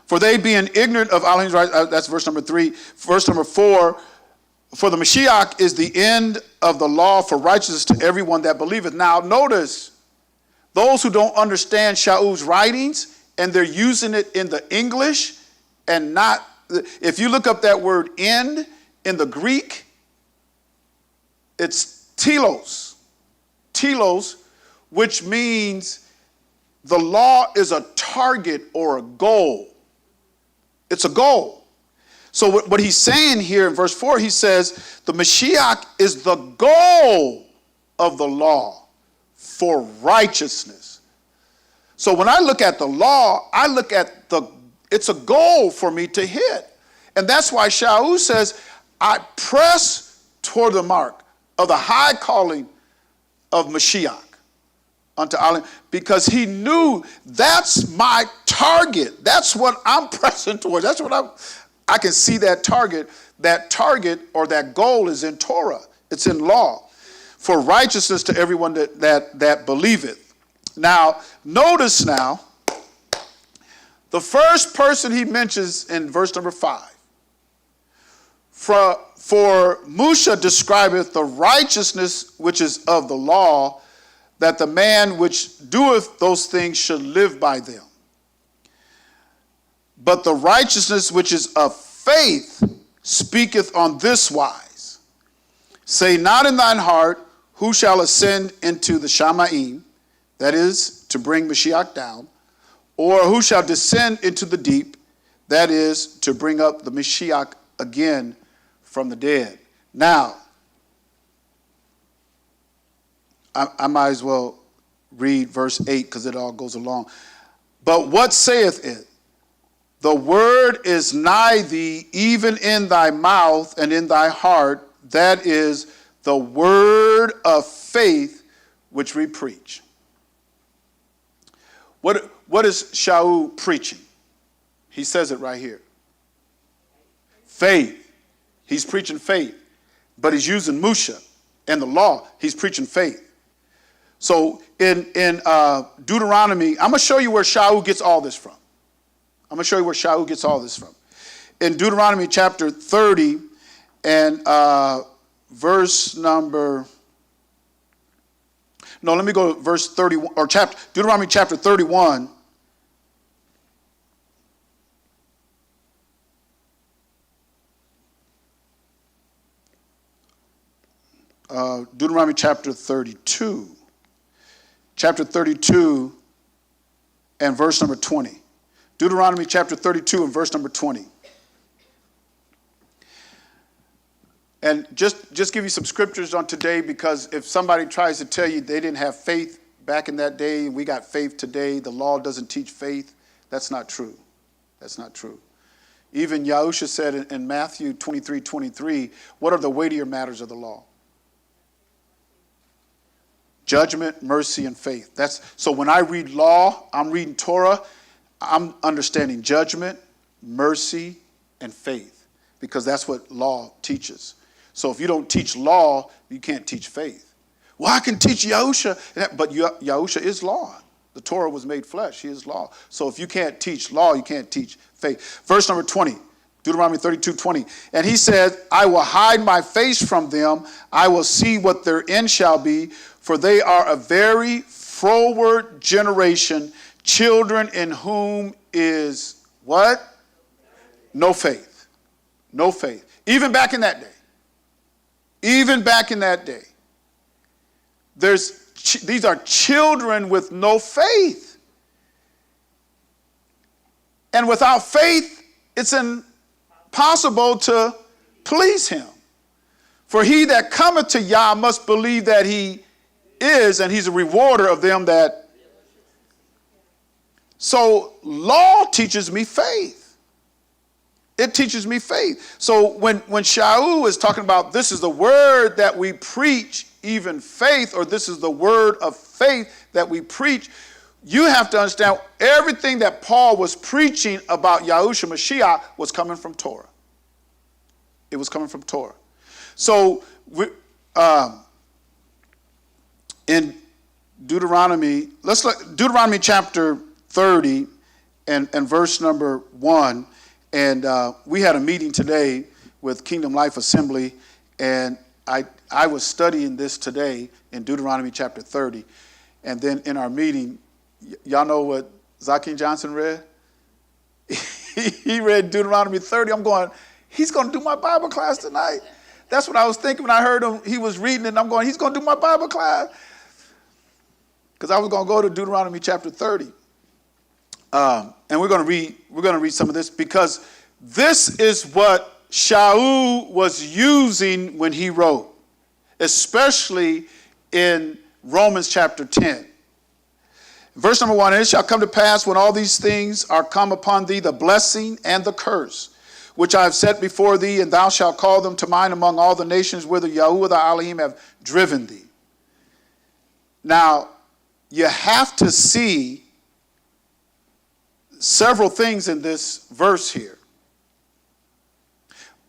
For they being ignorant of Elohim's writings, that's verse number 3. Verse number 4, for the Mashiach is the end of the law for righteousness to everyone that believeth. Now notice, those who don't understand Shaul's writings and they're using it in the English and not, if you look up that word end in the Greek, it's telos. Telos, which means the law is a target or a goal. It's a goal. So what he's saying here in verse 4, he says, the Mashiach is the goal of the law for righteousness. So when I look at the law, I look at it's a goal for me to hit. And that's why Shaul says, I press toward the mark of the high calling of Mashiach unto Elohim, because he knew that's my target. That's what I'm pressing towards. That's what I can see that target. That target or that goal is in Torah. It's in law. For righteousness to everyone that believeth. Now, notice now, the first person he mentions in verse number 5. For Musha describeth the righteousness which is of the law, that the man which doeth those things should live by them. But the righteousness which is of faith speaketh on this wise. Say not in thine heart, who shall ascend into the Shamaim, that is, to bring Mashiach down, or who shall descend into the deep, that is, to bring up the Mashiach again from the dead. Now, I might as well read verse 8 because it all goes along. But what saith it? The word is nigh thee, even in thy mouth and in thy heart. That is the word of faith which we preach. What is Shaul preaching? He says it right here. Faith. He's preaching faith. But he's using Musha and the law. He's preaching faith. So in Deuteronomy, I'm going to show you where Shaul gets all this from. In Deuteronomy chapter 30 and verse number... No, let me go to verse 31, or Deuteronomy chapter 31. Deuteronomy chapter 32. Chapter 32 and verse number 20. Deuteronomy chapter 32 and verse number 20. And just give you some scriptures on today, because if somebody tries to tell you they didn't have faith back in that day, we got faith today, the law doesn't teach faith, that's not true. That's not true. Even Yahusha said in Matthew 23:23, what are the weightier matters of the law? Judgment, mercy, and faith. So when I read law, I'm reading Torah, I'm understanding judgment, mercy, and faith, because that's what law teaches. So if you don't teach law, you can't teach faith. Well, I can teach Yahusha, but Yahusha is law. The Torah was made flesh. He is law. So if you can't teach law, you can't teach faith. Verse number 20, Deuteronomy 32:20. And he said, I will hide my face from them. I will see what their end shall be, for they are a very froward generation, children in whom is what? No faith. No faith. Even back in that day. Even back in that day. These are children with no faith. And without faith, it's impossible to please him. For he that cometh to Yah must believe that he is, and he's a rewarder of them that. So law teaches me faith. It teaches me faith. So when Shaul is talking about this is the word that we preach, even faith, or this is the word of faith that we preach, you have to understand everything that Paul was preaching about Yahushua Mashiach was coming from Torah. It was coming from Torah. So in Deuteronomy, let's look Deuteronomy chapter 30 and verse number 1. And we had a meeting today with Kingdom Life Assembly, and I was studying this today in Deuteronomy chapter 30. And then in our meeting, y'all know what Zakin Johnson read? He read Deuteronomy 30. I'm going, he's going to do my Bible class tonight. That's what I was thinking when I heard him. He was reading it, and I'm going, he's going to do my Bible class. Because I was going to go to Deuteronomy chapter 30. And we're going to read some of this, because this is what Shaul was using when he wrote, especially in Romans chapter 10. Verse number 1, and it shall come to pass when all these things are come upon thee, the blessing and the curse, which I have set before thee, and thou shalt call them to mind among all the nations whither Yahuwah thy Elohim have driven thee. Now, you have to see several things in this verse here.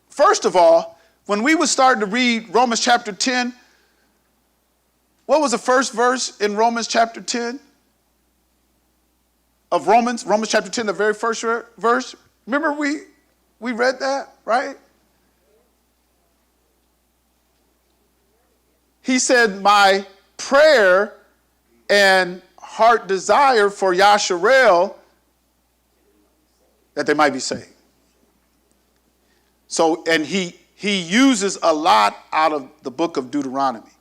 First of all, when we were starting to read Romans chapter 10, what was the first verse in Romans chapter 10? Of Romans chapter 10, the very first verse. Remember we read that, right? He said, my prayer and heart desire for Yasharel, that they might be saved. So, and he uses a lot out of the book of Deuteronomy.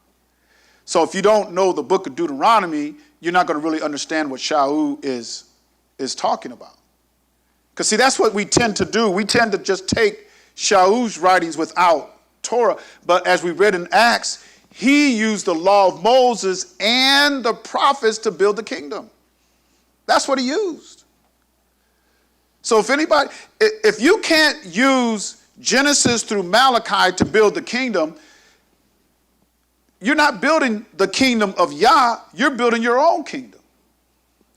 So if you don't know the book of Deuteronomy, you're not going to really understand what Shaul is talking about. Because see, that's what we tend to do. We tend to just take Shaul's writings without Torah. But as we read in Acts, he used the law of Moses and the prophets to build the kingdom. That's what he used. So if you can't use Genesis through Malachi to build the kingdom, you're not building the kingdom of Yah, you're building your own kingdom.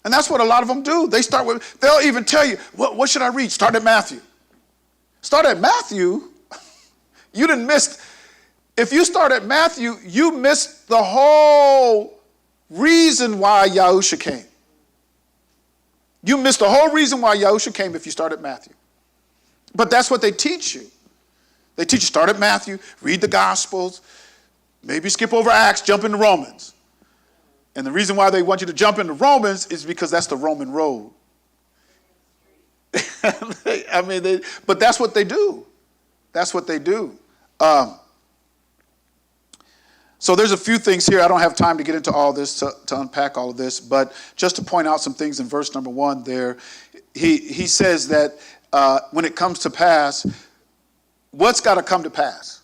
And that's what a lot of them do. They'll even tell you, what should I read? Start at Matthew. Start at Matthew? You didn't miss, if you start at Matthew, you missed the whole reason why Yahusha came. You missed the whole reason why Yahusha came if you start at Matthew. But that's what they teach you. They teach you start at Matthew, read the Gospels, maybe skip over Acts, jump into Romans. And the reason why they want you to jump into Romans is because that's the Roman road. But that's what they do. That's what they do. So there's a few things here. I don't have time to get into all this, to unpack all of this, but just to point out some things in verse number 1 there, he says that when it comes to pass, what's got to come to pass?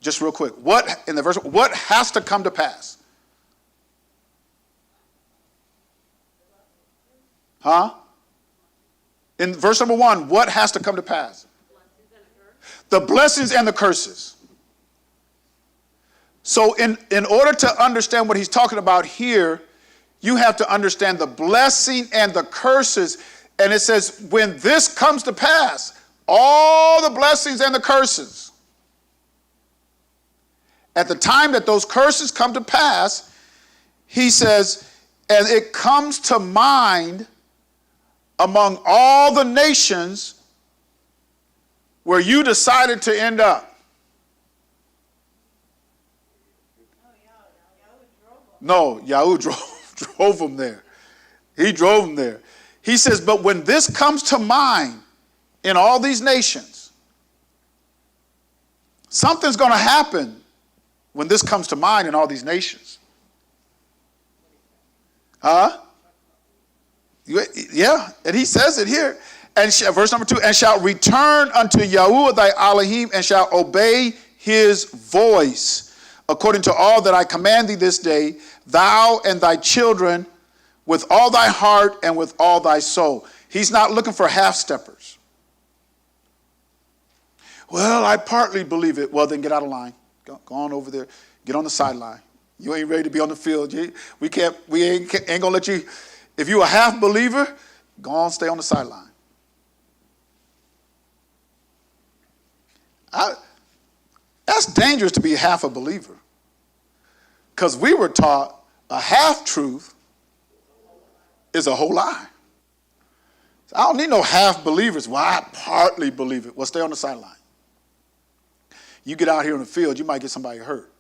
Just real quick. What has to come to pass? Huh? In verse number 1, what has to come to pass? The blessings and the curses. So in order to understand what he's talking about here, you have to understand the blessing and the curses. And it says, when this comes to pass, all the blessings and the curses, at the time that those curses come to pass, he says, and it comes to mind among all the nations where you decided to end up. No, Yahweh drove him there. He drove him there. He says, but when this comes to mind in all these nations, something's going to happen when this comes to mind in all these nations. Huh? Yeah, and he says it here. And verse number 2, and shalt return unto Yahuwah thy Elohim, and shalt obey his voice, according to all that I command thee this day, thou and thy children, with all thy heart and with all thy soul. He's not looking for half-steppers. Well, I partly believe it. Well, then get out of line. Go on over there. Get on the sideline. You ain't ready to be on the field. We ain't going to let you. If you a half believer, go on, stay on the sideline. That's dangerous to be half a believer. Because we were taught a half-truth is a whole lie. So I don't need no half believers. Well, I partly believe it. Well, stay on the sideline. You get out here in the field, you might get somebody hurt.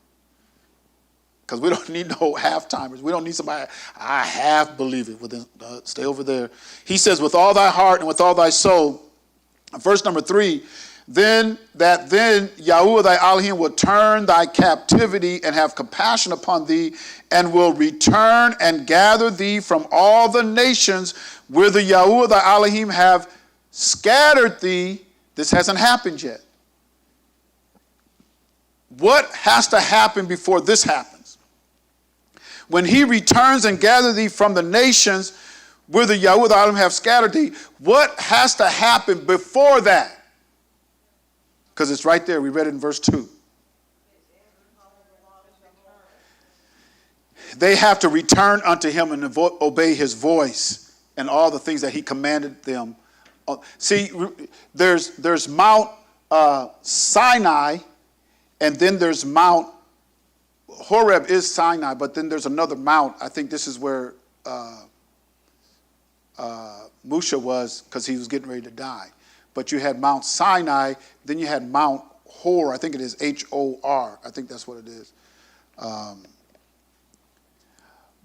Because we don't need no half-timers. We don't need somebody, I half believe it. Well, then, stay over there. He says, with all thy heart and with all thy soul. Verse number 3, then Yahuwah thy Elohim will turn thy captivity and have compassion upon thee, and will return and gather thee from all the nations where the Yahuwah thy Elohim have scattered thee. This hasn't happened yet. What has to happen before this happens? When he returns and gathers thee from the nations where the Yahuwah thy Elohim have scattered thee, what has to happen before that? Because it's right there. We read it in verse 2. They have to return unto him and obey his voice and all the things that he commanded them. See, there's Mount Sinai, and then there's Mount Horeb is Sinai, but then there's another mount. I think this is where Musha was, because he was getting ready to die. But you had Mount Sinai, then you had Mount Hor. I think it is Hor. I think that's what it is.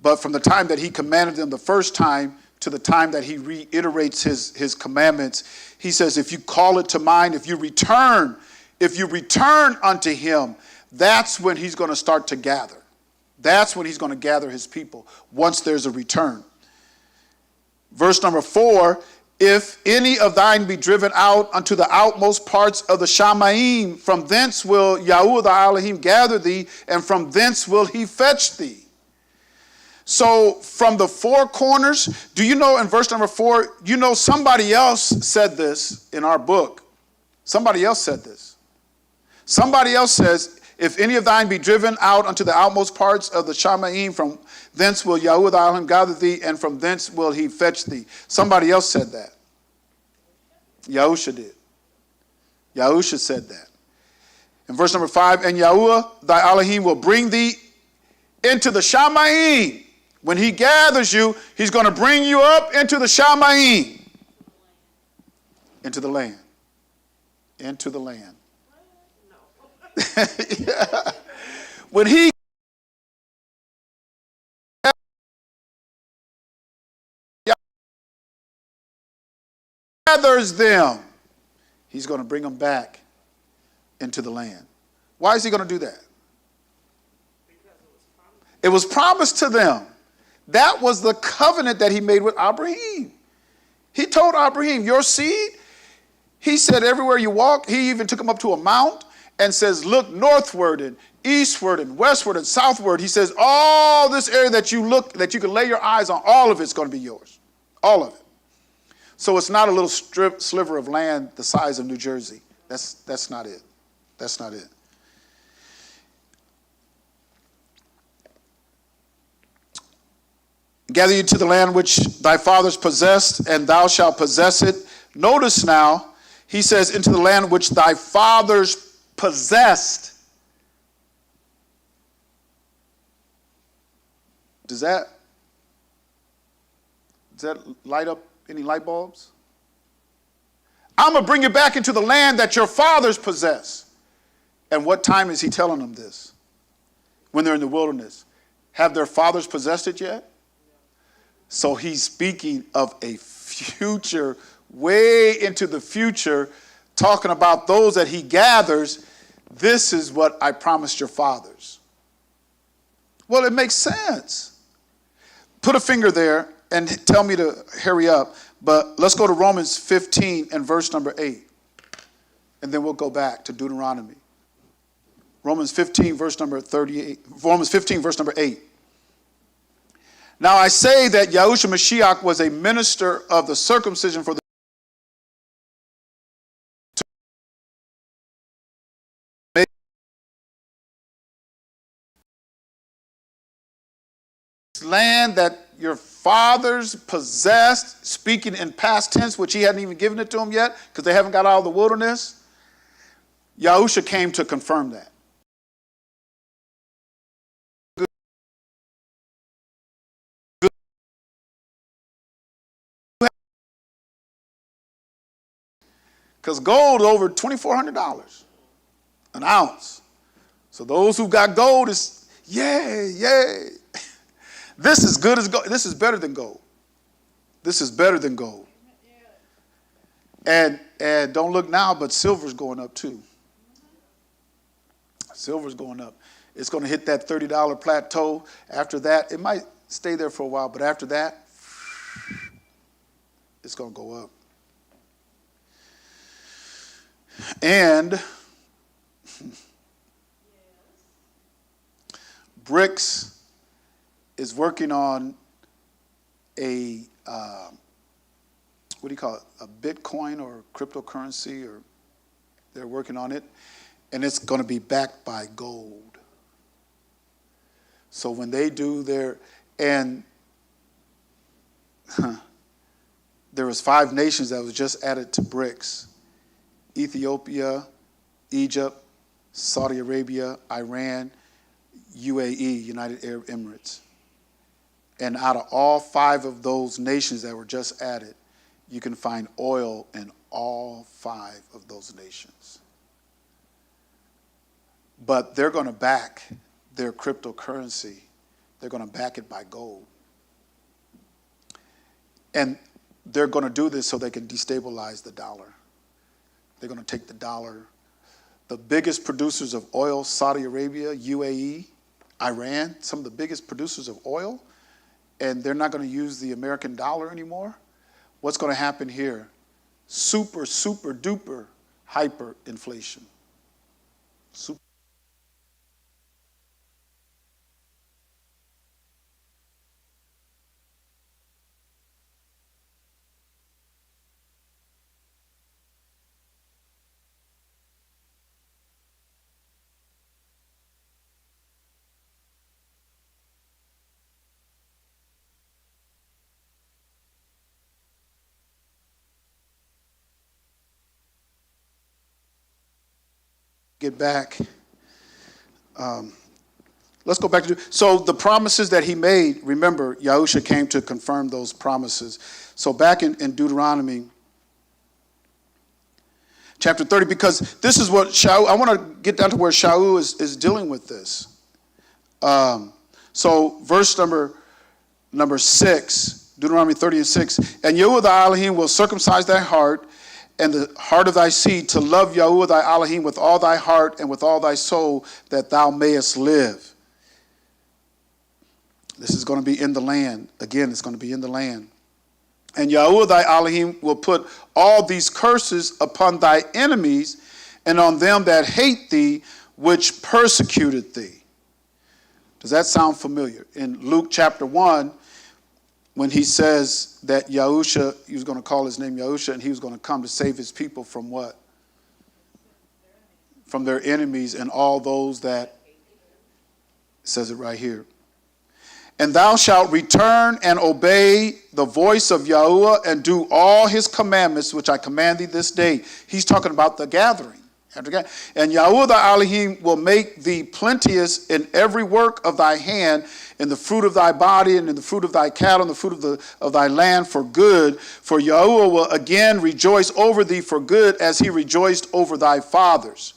But from the time that he commanded them the first time to the time that he reiterates his commandments, he says, if you call it to mind, if you return unto him, that's when he's going to start to gather. That's when he's going to gather his people, once there's a return. Verse number 4, if any of thine be driven out unto the outmost parts of the Shamaim, from thence will Yahuwah thy Elohim gather thee, and from thence will he fetch thee. So from the four corners, do you know in verse number 4, you know somebody else said this in our book. Somebody else said this. Somebody else says, if any of thine be driven out unto the outmost parts of the Shamaim, from thence will Yahuwah thy Elohim gather thee, and from thence will he fetch thee. Somebody else said that. Yahusha did. Yahusha said that. In verse number 5, and Yahuwah thy Elohim will bring thee into the Shamaim. When he gathers you, he's going to bring you up into the Shamaim. Into the land. Into the land. Yeah. When he gathers them, he's going to bring them back into the land. Why is he going to do that? It was promised to them. That was the covenant that he made with Abraham. He told Abraham, your seed, he said, everywhere you walk, he even took him up to a mount and says, look northward and eastward and westward and southward. He says, all this area that you can lay your eyes on, all of it's going to be yours. All of it. So it's not a little sliver of land the size of New Jersey. That's not it. That's not it. gather you to the land which thy fathers possessed, and thou shalt possess it. Notice now, he says, into the land which thy fathers possessed. Does that light up any light bulbs? I'm going to bring you back into the land that your fathers possess. And what time is he telling them this? When they're in the wilderness. Have their fathers possessed it yet? So he's speaking of a future, way into the future, talking about those that he gathers. This is what I promised your fathers. Well, it makes sense. Put a finger there and tell me to hurry up. But let's go to Romans 15 and verse number 8. And then we'll go back to Deuteronomy. Romans 15, verse number 38. Romans 15, verse number 8. Now I say that Yahushua Mashiach was a minister of the circumcision for the land that your fathers possessed, speaking in past tense, which he hadn't even given it to them yet, because they haven't got out of the wilderness. Yahushua came to confirm that. Because gold over $2,400 an ounce. So those who got gold is, yay. This is good as gold. This is better than gold. This is better than gold. And don't look now, but silver's going up too. Silver's going up. It's going to hit that $30 plateau. After that, it might stay there for a while, but after that, it's going to go up. And BRICS is working on a, what do you call it, a Bitcoin or cryptocurrency, or they're working on it, and it's going to be backed by gold. So when they do their, and there was 5 nations that was just added to BRICS. Ethiopia, Egypt, Saudi Arabia, Iran, UAE, United Arab Emirates. And out of all 5 of those nations that were just added, you can find oil in all 5 of those nations. But they're going to back their cryptocurrency. They're going to back it by gold. And they're going to do this so they can destabilize the dollar. They're going to take the dollar. The biggest producers of oil, Saudi Arabia, UAE, Iran, some of the biggest producers of oil, and they're not going to use the American dollar anymore. What's going to happen here? Super, super duper hyperinflation. Super. Get back. Let's go back to, so the promises that he made, remember, Yahushua came to confirm those promises. So back in Deuteronomy chapter 30, because this is what Shaul, I want to get down to where Shaul is dealing with this. So verse number 6, Deuteronomy 30 and 6, and Yahuwah thy Elohim will circumcise thy heart and the heart of thy seed to love Yahuwah thy Elohim with all thy heart and with all thy soul, that thou mayest live. This is going to be in the land. Again, it's going to be in the land. And Yahuwah thy Elohim will put all these curses upon thy enemies and on them that hate thee, which persecuted thee. Does that sound familiar? In Luke chapter 1, when he says that Yahusha, he was going to call his name Yahusha, and he was going to come to save his people from what? From their enemies and all those that, says it right here. And thou shalt return and obey the voice of Yahuwah and do all his commandments, which I command thee this day. He's talking about the gathering. And Yahuwah thy Elohim will make thee plenteous in every work of thy hand, in the fruit of thy body, and in the fruit of thy cattle, and the fruit of thy land for good. For Yahuwah will again rejoice over thee for good, as he rejoiced over thy fathers.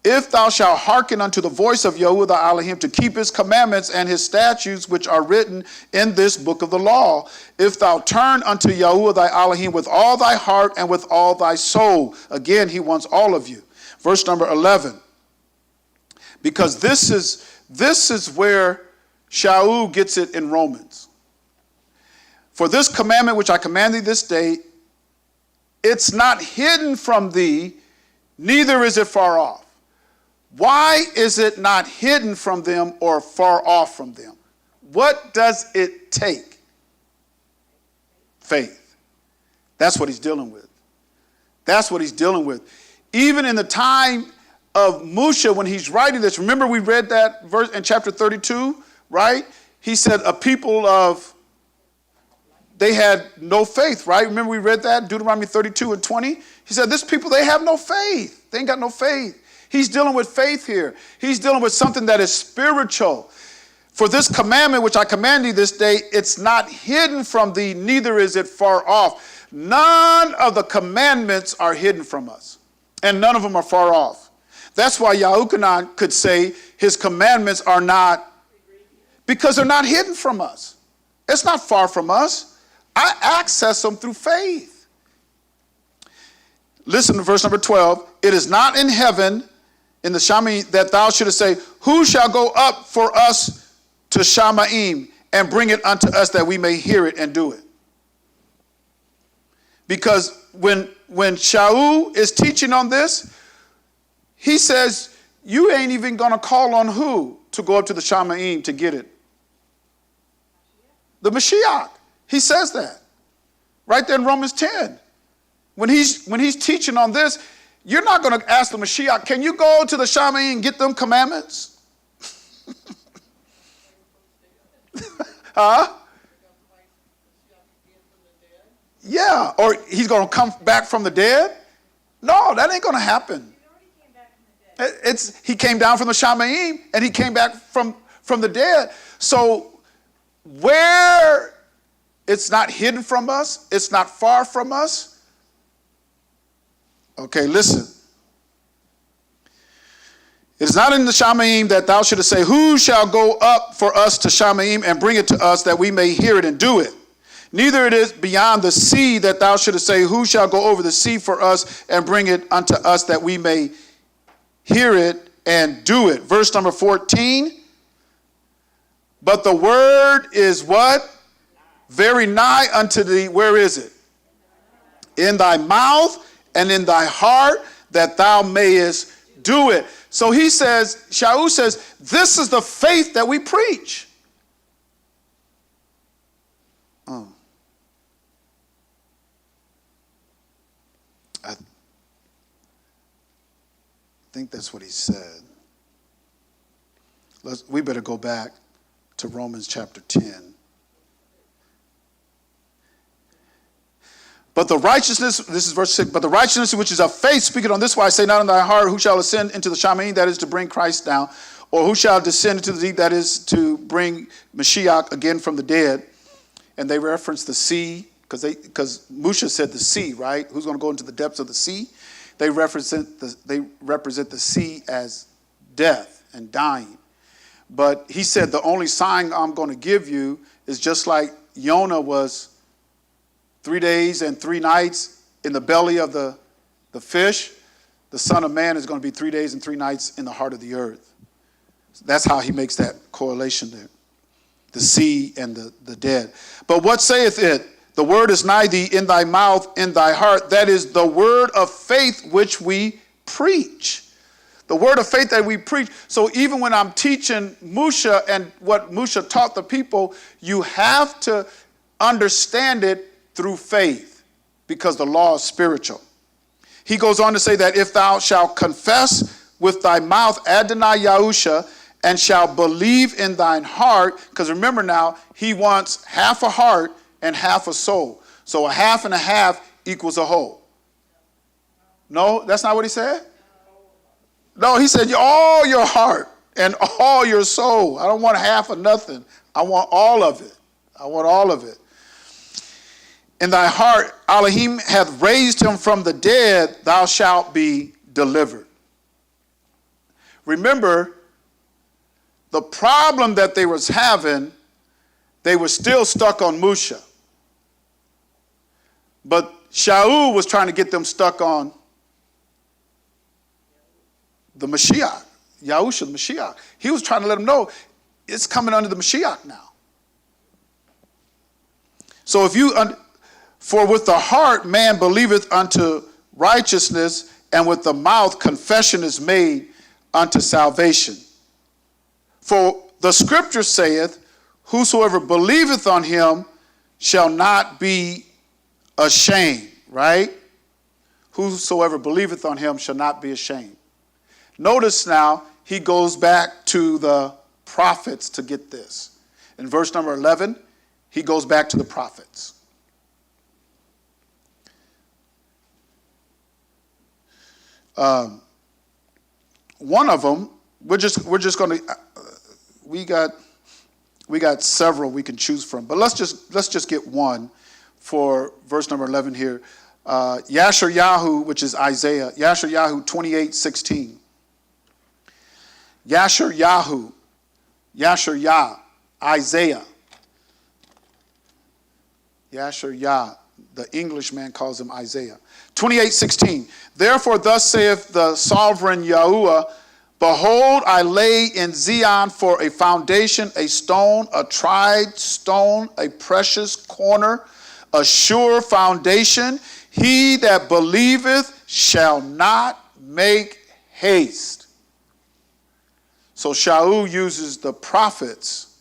If thou shalt hearken unto the voice of Yahuwah thy Elohim, to keep his commandments and his statutes which are written in this book of the law, if thou turn unto Yahuwah thy Elohim with all thy heart and with all thy soul. Again, he wants all of you. Verse number 11. Because this is where Shaul gets it in Romans. For this commandment which I command thee this day, it's not hidden from thee, neither is it far off. Why is it not hidden from them or far off from them? What does it take? Faith. That's what he's dealing with. That's what he's dealing with. Even in the time of Musha, when he's writing this, remember we read that verse in chapter 32, right? He said they had no faith, right? Remember we read that, Deuteronomy 32 and 20? He said, this people, they have no faith. They ain't got no faith. He's dealing with faith here. He's dealing with something that is spiritual. For this commandment which I command thee this day, it's not hidden from thee, neither is it far off. None of the commandments are hidden from us, and none of them are far off. That's why Yahuchanan could say his commandments are not, because they're not hidden from us. It's not far from us. I access them through faith. Listen to verse number 12. It is not in heaven, in the Shamaim, that thou shouldest say, who shall go up for us to Shamaim and bring it unto us that we may hear it and do it? Because when Shaul is teaching on this, he says, you ain't even going to call on who to go up to the Shamaim to get it? The Mashiach. He says that right there in Romans 10. When he's teaching on this, you're not going to ask the Mashiach, can you go to the Shamaim and get them commandments? Huh? Yeah, or he's going to come back from the dead? No, that ain't going to happen. He came down from the Shamaim and he came back from the dead. So where it's not hidden from us, it's not far from us. Okay, listen. It is not in the Shamaim that thou shouldest say, who shall go up for us to Shamaim and bring it to us that we may hear it and do it? Neither it is beyond the sea that thou shouldest say, who shall go over the sea for us and bring it unto us that we may hear it and do it? Verse number 14. But the word is what? Very nigh unto thee. Where is it? In thy mouth and in thy heart, that thou mayest do it. So he says, Shaul says, this is the faith that we preach. I think that's what he said. We better go back to Romans chapter 10. But the righteousness, this is verse 6, but the righteousness which is of faith, speaking on this why I say not in thy heart, who shall ascend into the Shamaim, that is to bring Christ down, or who shall descend into the deep, that is to bring Mashiach again from the dead. And they reference the sea, because Musha said the sea, right? Who's going to go into the depths of the sea? They represent the sea as death and dying. But he said the only sign I'm going to give you is just like Jonah was 3 days and 3 nights in the belly of the fish, the Son of Man is going to be 3 days and 3 nights in the heart of the earth. So that's how he makes that correlation there. The sea and the dead. But what saith it? The word is nigh thee, in thy mouth, in thy heart. That is the word of faith which we preach. The word of faith that we preach. So even when I'm teaching Musha and what Musha taught the people, you have to understand it through faith, because the law is spiritual. He goes on to say that if thou shalt confess with thy mouth Adonai Yahusha and shall believe in thine heart. Because remember now, he wants half a heart and half a soul. So a half and a half equals a whole. No, that's not what he said? No, he said all your heart and all your soul. I don't want half or nothing. I want all of it. I want all of it. In thy heart, Elohim hath raised him from the dead, thou shalt be delivered. Remember, the problem that they was having, they were still stuck on Musha. But Shaul was trying to get them stuck on the Mashiach, Yahusha, the Mashiach. He was trying to let them know it's coming under the Mashiach now. So for with the heart man believeth unto righteousness, and with the mouth confession is made unto salvation. For the scripture saith, whosoever believeth on him shall not be ashamed, right? Whosoever believeth on him shall not be ashamed. Notice now, he goes back to the prophets to get this. In verse number 11, he goes back to the prophets. One of them, we're just going to, we got several we can choose from, but let's just get one for verse number 11 here. Yasher-Yahu, which is Isaiah, Yasher-Yahu 28:16. Yasher-Yahu, Yasher-Yah, Isaiah. Yasher-Yah, the Englishman calls him Isaiah. 28:16. Therefore thus saith the sovereign Yahuwah, behold, I lay in Zion for a foundation, a stone, a tried stone, a precious corner, a sure foundation. He that believeth shall not make haste. So Shaul uses the prophets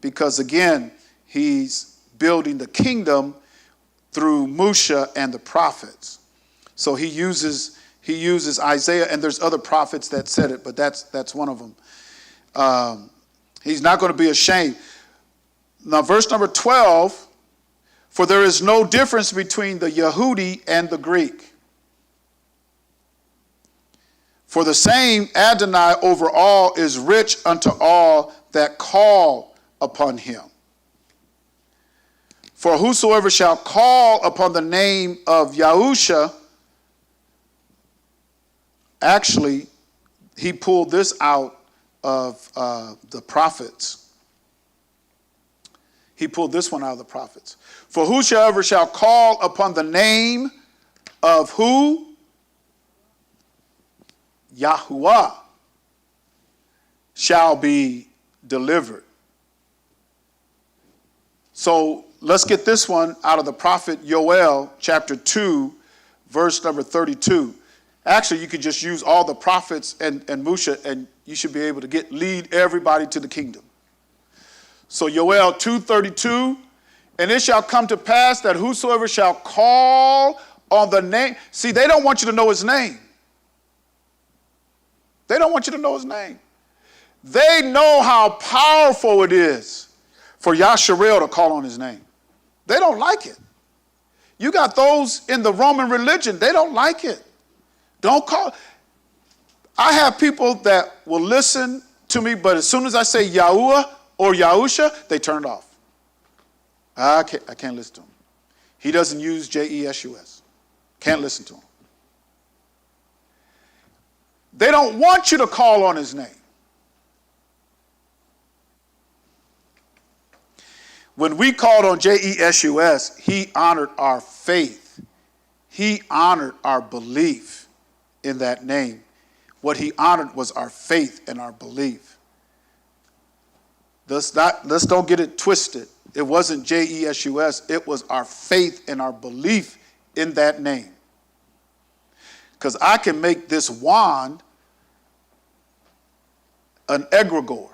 because, again, he's building the kingdom through Musha and the prophets. So he uses Isaiah, and there's other prophets that said it, but that's one of them. He's not going to be ashamed. Now, verse number 12, for there is no difference between the Yehudi and the Greek. For the same Adonai over all is rich unto all that call upon him. For whosoever shall call upon the name of Yahusha, actually, he pulled this out of the prophets. He pulled this one out of the prophets. For whosoever shall call upon the name of who? Yahuwah shall be delivered. So let's get this one out of the prophet Yoel, chapter 2, verse number 32. Actually, you could just use all the prophets and Musha, and you should be able to lead everybody to the kingdom. So Yoel 2:32, and it shall come to pass that whosoever shall call on the name. See, they don't want you to know his name. They don't want you to know his name. They know how powerful it is for Yasharel to call on his name. They don't like it. You got those in the Roman religion, they don't like it. Don't call. I have people that will listen to me, but as soon as I say Yahuwah or Yahusha, they turn it off. I can't listen to him. He doesn't use J-E-S-U-S. Can't listen to him. They don't want you to call on his name. When we called on J-E-S-U-S, he honored our faith. He honored our belief in that name. What he honored was our faith and our belief. Let's don't get it twisted. It wasn't J-E-S-U-S. It was our faith and our belief in that name. Because I can make this wand an egregore.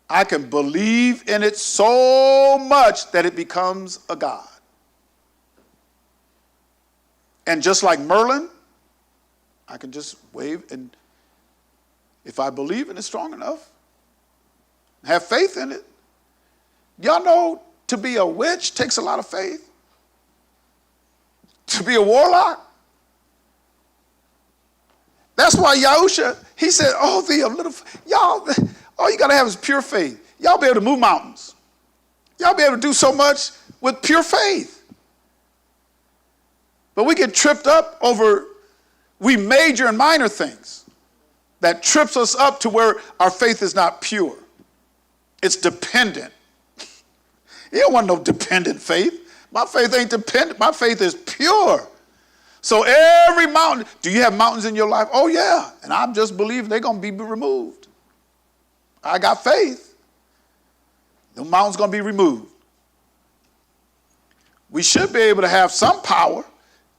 I can believe in it so much that it becomes a god. And just like Merlin, I can just wave and If I believe in it strong enough, have faith in it. Y'all know to be a witch takes a lot of faith. To be a warlock. That's why Yahusha, he said, oh, thee of little, y'all, all you got to have is pure faith. Y'all be able to move mountains. Y'all be able to do so much with pure faith. But we get tripped up over, we major in minor things. That trips us up to where our faith is not pure. It's dependent. You don't want no dependent faith. My faith ain't dependent. My faith is pure. So every mountain, do you have mountains in your life? Oh, yeah. And I'm just believing they're going to be removed. I got faith. The mountain's going to be removed. We should be able to have some power.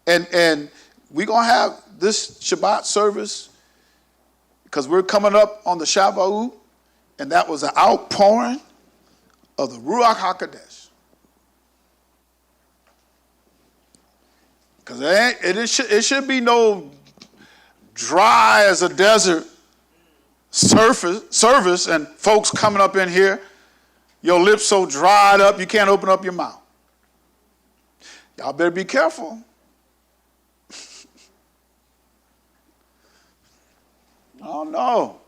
And we're going to have this Shabbat service because we're coming up on the Shavuot. And that was an outpouring of the Ruach HaKodesh. Because it should be no dry as a desert service and folks coming up in here, your lips so dried up you can't open up your mouth. Y'all better be careful. Oh, no.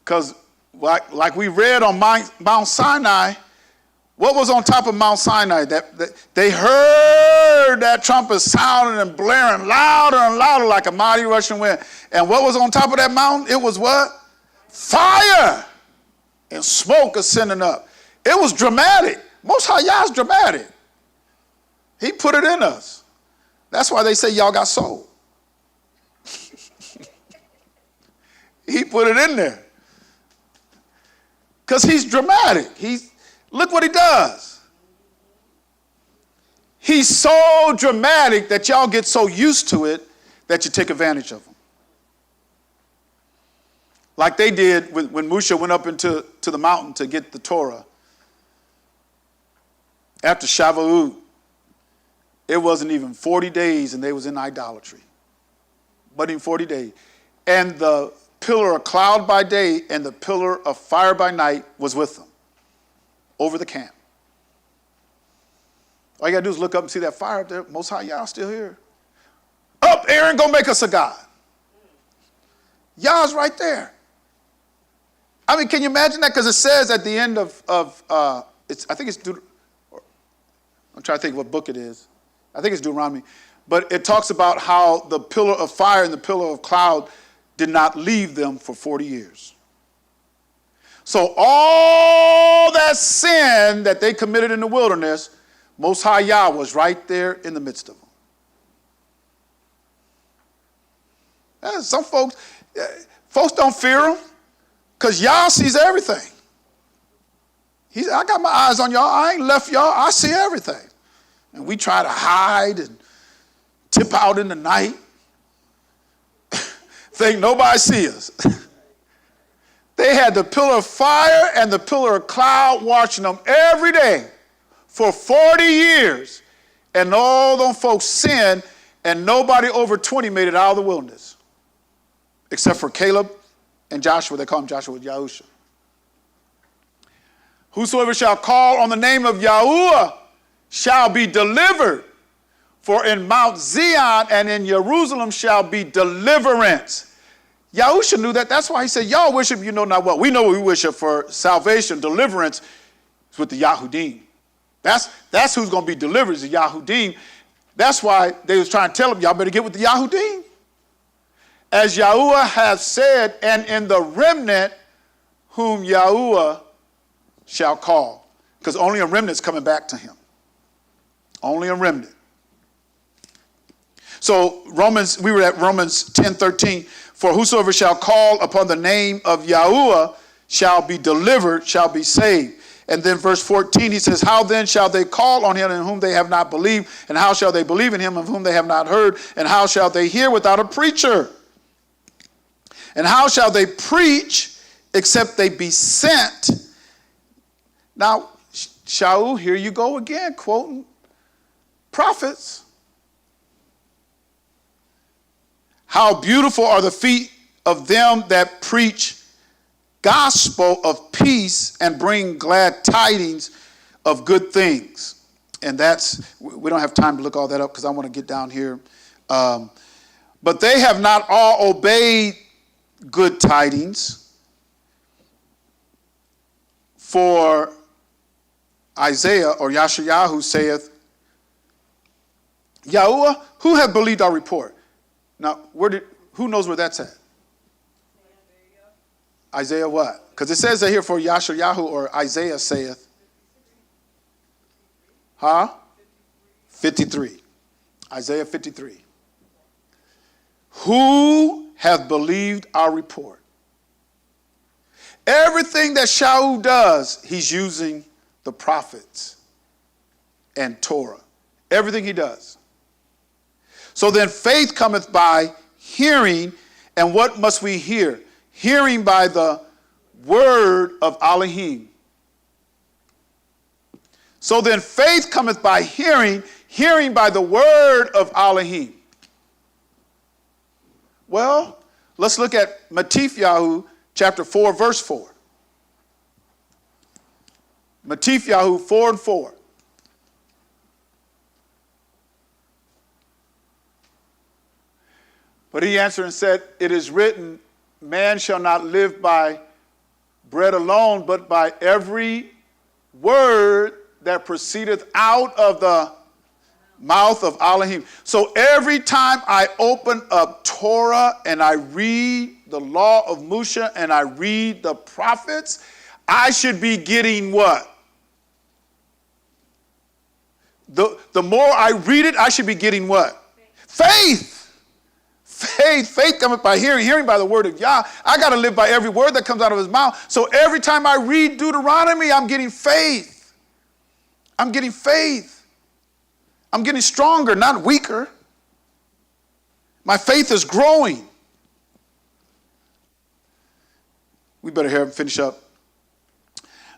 Because like we read on Mount Sinai, what was on top of Mount Sinai? That they heard that trumpet sounding and blaring louder and louder like a mighty rushing wind. And what was on top of that mountain? It was what? Fire and smoke ascending up. It was dramatic. Most High Yah's dramatic. He put it in us. That's why they say y'all got soul. He put it in there. Because he's dramatic. Look what he does. He's so dramatic that y'all get so used to it that you take advantage of him. Like they did when Moshe went up into the mountain to get the Torah. After Shavuot, it wasn't even 40 days and they was in idolatry. But in 40 days. And the pillar of cloud by day and the pillar of fire by night was with them over the camp. All you got to do is look up and see that fire up there. Most High Yah still here. Up, Aaron, go make us a god. Yah's right there. I mean, can you imagine that? Because it says at the end of I think it's, I'm trying to think what book it is. I think it's Deuteronomy. But it talks about how the pillar of fire and the pillar of cloud did not leave them for 40 years. So all that sin that they committed in the wilderness, Most High Yah was right there in the midst of them. Some folks don't fear him because Yah sees everything. I got my eyes on y'all. I ain't left y'all. I see everything. And we try to hide and tip out in the night. Think nobody see us. They had the pillar of fire and the pillar of cloud watching them every day for 40 years. And all them folks sinned, and nobody over 20 made it out of the wilderness. Except for Caleb and Joshua. They call him Joshua with Yahusha. Whosoever shall call on the name of Yahuwah shall be delivered. For in Mount Zion and in Jerusalem shall be deliverance. Yahusha knew that. That's why he said, y'all worship you know not what. We know we worship for salvation, deliverance is with the Yahudim. That's who's going to be delivered is the Yahudim. That's why they was trying to tell them, y'all better get with the Yahudim. As Yahuwah has said, and in the remnant whom Yahuwah shall call. Because only a remnant's coming back to him. Only a remnant. So we were at Romans 10:13. For whosoever shall call upon the name of Yahuwah shall be delivered, shall be saved. And then verse 14, he says, how then shall they call on him in whom they have not believed? And how shall they believe in him of whom they have not heard? And how shall they hear without a preacher? And how shall they preach except they be sent? Now, Shaul, here you go again, quoting prophets. How beautiful are the feet of them that preach gospel of peace and bring glad tidings of good things. And we don't have time to look all that up because I want to get down here. But they have not all obeyed good tidings. For Isaiah or Yashayahu saith, Yahuwah, who have believed our report? Now, who knows where that's at? Isaiah what? Because it says that here for Yashayahu or Isaiah saith. Huh? 53. Isaiah 53. Who have believed our report? Everything that Shaul does, he's using the prophets and Torah. Everything he does. So then faith cometh by hearing, and what must we hear? Hearing by the word of Elohim. So then faith cometh by hearing, hearing by the word of Elohim. Well, let's look at Matithyahu chapter 4, verse 4. Matithyahu 4 and 4. But he answered and said, it is written, man shall not live by bread alone, but by every word that proceedeth out of the mouth of Elohim. So every time I open up Torah and I read the law of Moshe and I read the prophets, I should be getting what? The more I read it, I should be getting what? Faith. Faith cometh by hearing, hearing by the word of Yah. I got to live by every word that comes out of his mouth. So every time I read Deuteronomy, I'm getting faith. I'm getting faith. I'm getting stronger, not weaker. My faith is growing. We better finish up.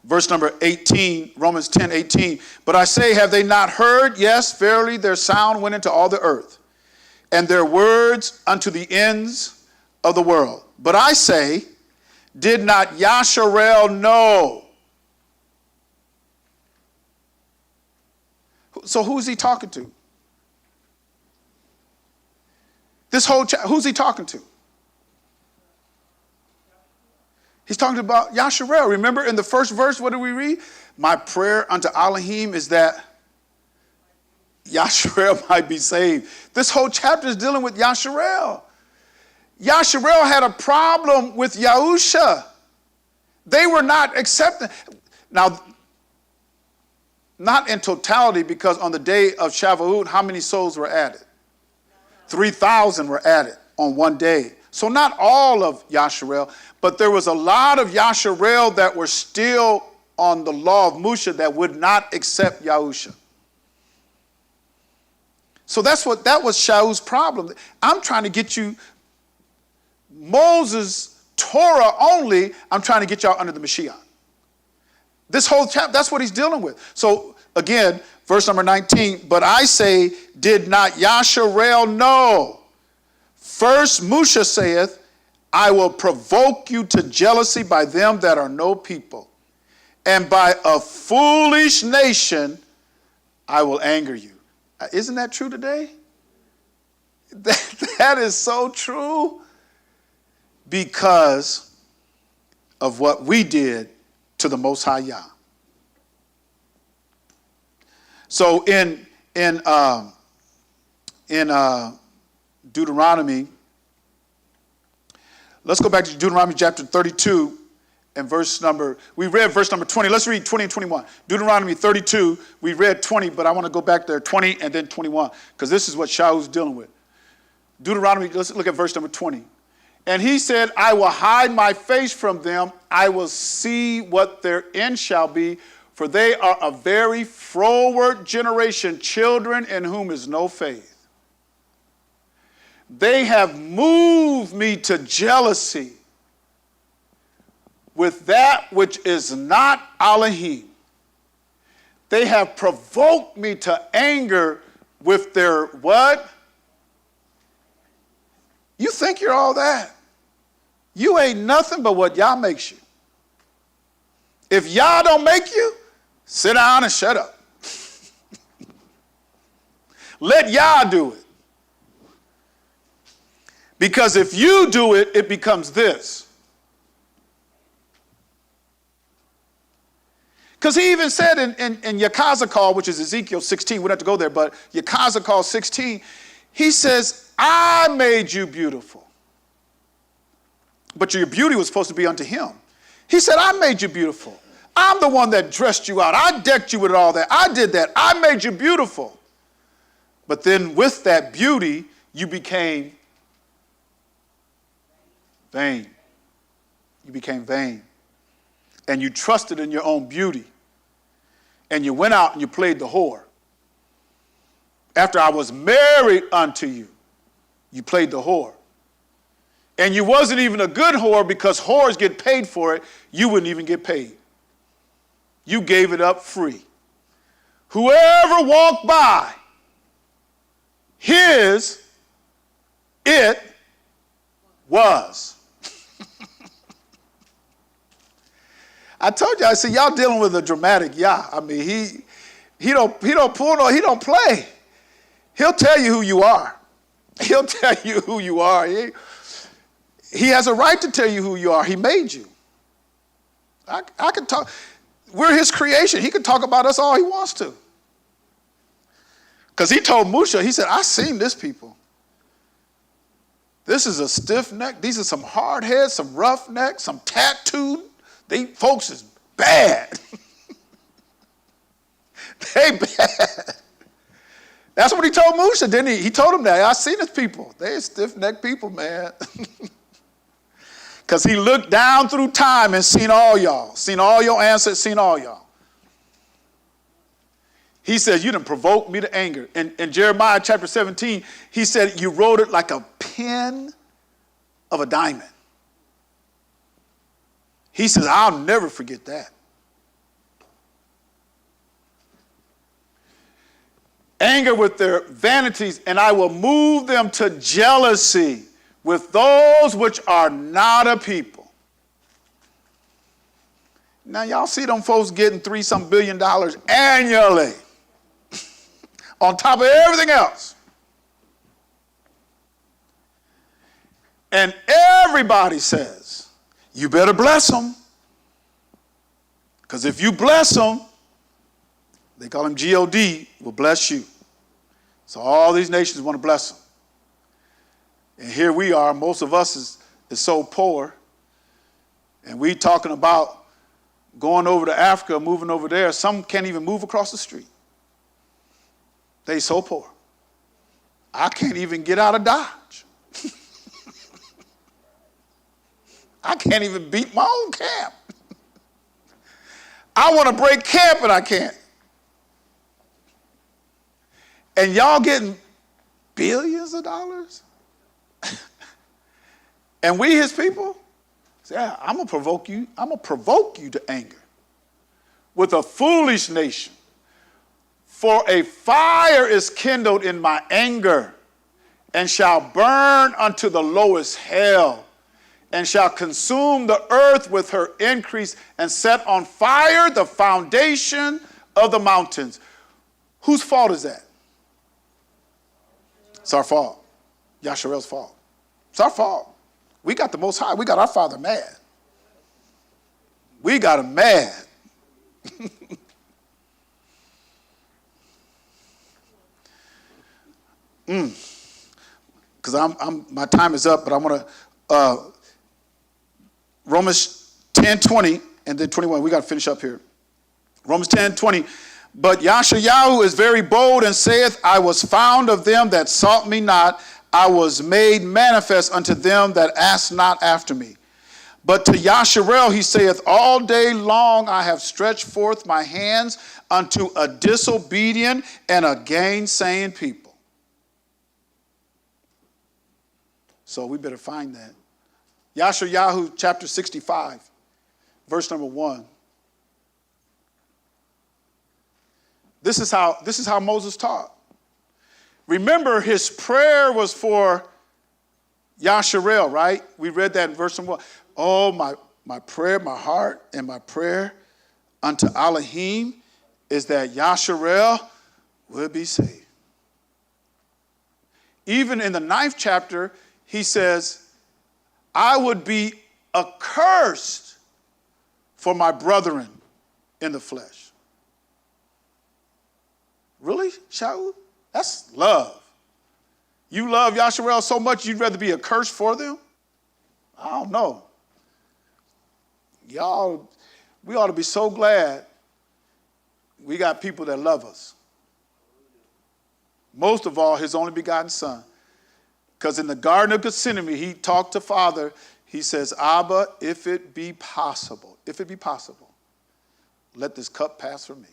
Verse number 18, Romans 10, 18. But I say, have they not heard? Yes, verily, their sound went into all the earth, and their words unto the ends of the world. But I say, did not Yasharel know? So who's he talking to? This whole who's he talking to? He's talking about Yasharel. Remember in the first verse, what did we read? My prayer unto Elohim is that Yasharel might be saved. This whole chapter is dealing with Yasharel. Yasharel had a problem with Yahusha. They were not accepting. Now, not in totality, because on the day of Shavuot, how many souls were added? 3,000 were added on one day. So not all of Yasharel, but there was a lot of Yasharel that were still on the law of Moshe that would not accept Yahusha. So that was Shaul's problem. I'm trying to get you Moses, Torah only. I'm trying to get y'all under the Mashiach. This whole chapter, that's what he's dealing with. So again, verse number 19, but I say, did not Yasharel know? First Moshe saith, I will provoke you to jealousy by them that are no people, and by a foolish nation I will anger you. Isn't that true today? That is so true, because of what we did to the Most High Yah. So in Deuteronomy, let's go back to Deuteronomy chapter 32 and we read verse number 20. Let's read 20 and 21. Deuteronomy 32, we read 20, but I want to go back there, 20 and then 21, because this is what Shaul's dealing with. Deuteronomy, let's look at verse number 20. And he said, I will hide my face from them. I will see what their end shall be, for they are a very froward generation, children in whom is no faith. They have moved me to jealousy with that which is not Elohim. They have provoked me to anger with their what? You think you're all that. You ain't nothing but what Yah makes you. If Yah don't make you, sit down and shut up. Let Yah do it. Because if you do it, it becomes this. Because he even said in Yakazakal, which is Ezekiel 16, we don't have to go there, but Yakazakal 16, he says, I made you beautiful. But your beauty was supposed to be unto him. He said, I made you beautiful. I'm the one that dressed you out. I decked you with all that. I did that. I made you beautiful. But then with that beauty, you became vain. You became vain. And you trusted in your own beauty. And you went out and you played the whore. After I was married unto you, you played the whore. And you wasn't even a good whore because whores get paid for it. You wouldn't even get paid. You gave it up free. Whoever walked by, his, it was. I told you, I said, y'all dealing with a dramatic Yah. I mean, he don't pull no, he don't play. He'll tell you who you are. He'll tell you who you are. He has a right to tell you who you are. He made you. I can talk. We're his creation. He can talk about us all he wants to. Because he told Musha, he said, I seen this people. This is a stiff neck. These are some hard heads, some rough necks, some tattooed. They folks is bad. They bad. That's what he told Musha, didn't he? He told him that. I seen his people. They stiff-necked people, man. Because he looked down through time and seen all y'all. Seen all your ancestors, seen all y'all. He says, you done provoked me to anger. In Jeremiah chapter 17, he said, you wrote it like a pen of a diamond. He says, I'll never forget that. Anger with their vanities, and I will move them to jealousy with those which are not a people. Now, y'all see them folks getting $3-some billion annually on top of everything else. And everybody says, you better bless them. Because if you bless them, they call him G-O-D, will bless you. So all these nations want to bless them. And here we are, most of us is so poor. And we talking about going over to Africa, moving over there. Some can't even move across the street. They so poor. I can't even get out of Dodge. I can't even beat my own camp. I want to break camp and I can't. And y'all getting billions of dollars? And we, his people, say, yeah, I'm going to provoke you. I'm going to provoke you to anger with a foolish nation. For a fire is kindled in my anger and shall burn unto the lowest hell and shall consume the earth with her increase and set on fire the foundation of the mountains. Whose fault is that? It's our fault. Yasharel's fault. It's our fault. We got the Most High. We got our Father mad. We got him mad. Because my time is up, but I want to, Romans 10:20 and then 21. We got to finish up here. Romans 10:20. But Yashayahu is very bold and saith, I was found of them that sought me not. I was made manifest unto them that asked not after me. But to Yasharel he saith, all day long I have stretched forth my hands unto a disobedient and a gainsaying people. So we better find that. Yashayahu chapter 65, verse number 1. This is how Moses taught. Remember, his prayer was for Yasharel, right? We read that in verse 1. Oh, my prayer, my heart, and my prayer unto Elohim is that Yasharel will be saved. Even in the 9th chapter, he says, I would be accursed for my brethren in the flesh. Really, Shaul? That's love. You love Yasharel so much you'd rather be accursed for them? I don't know. Y'all, we ought to be so glad we got people that love us. Most of all, his only begotten son. Because in the Garden of Gethsemane, he talked to Father. He says, Abba, if it be possible, let this cup pass from me.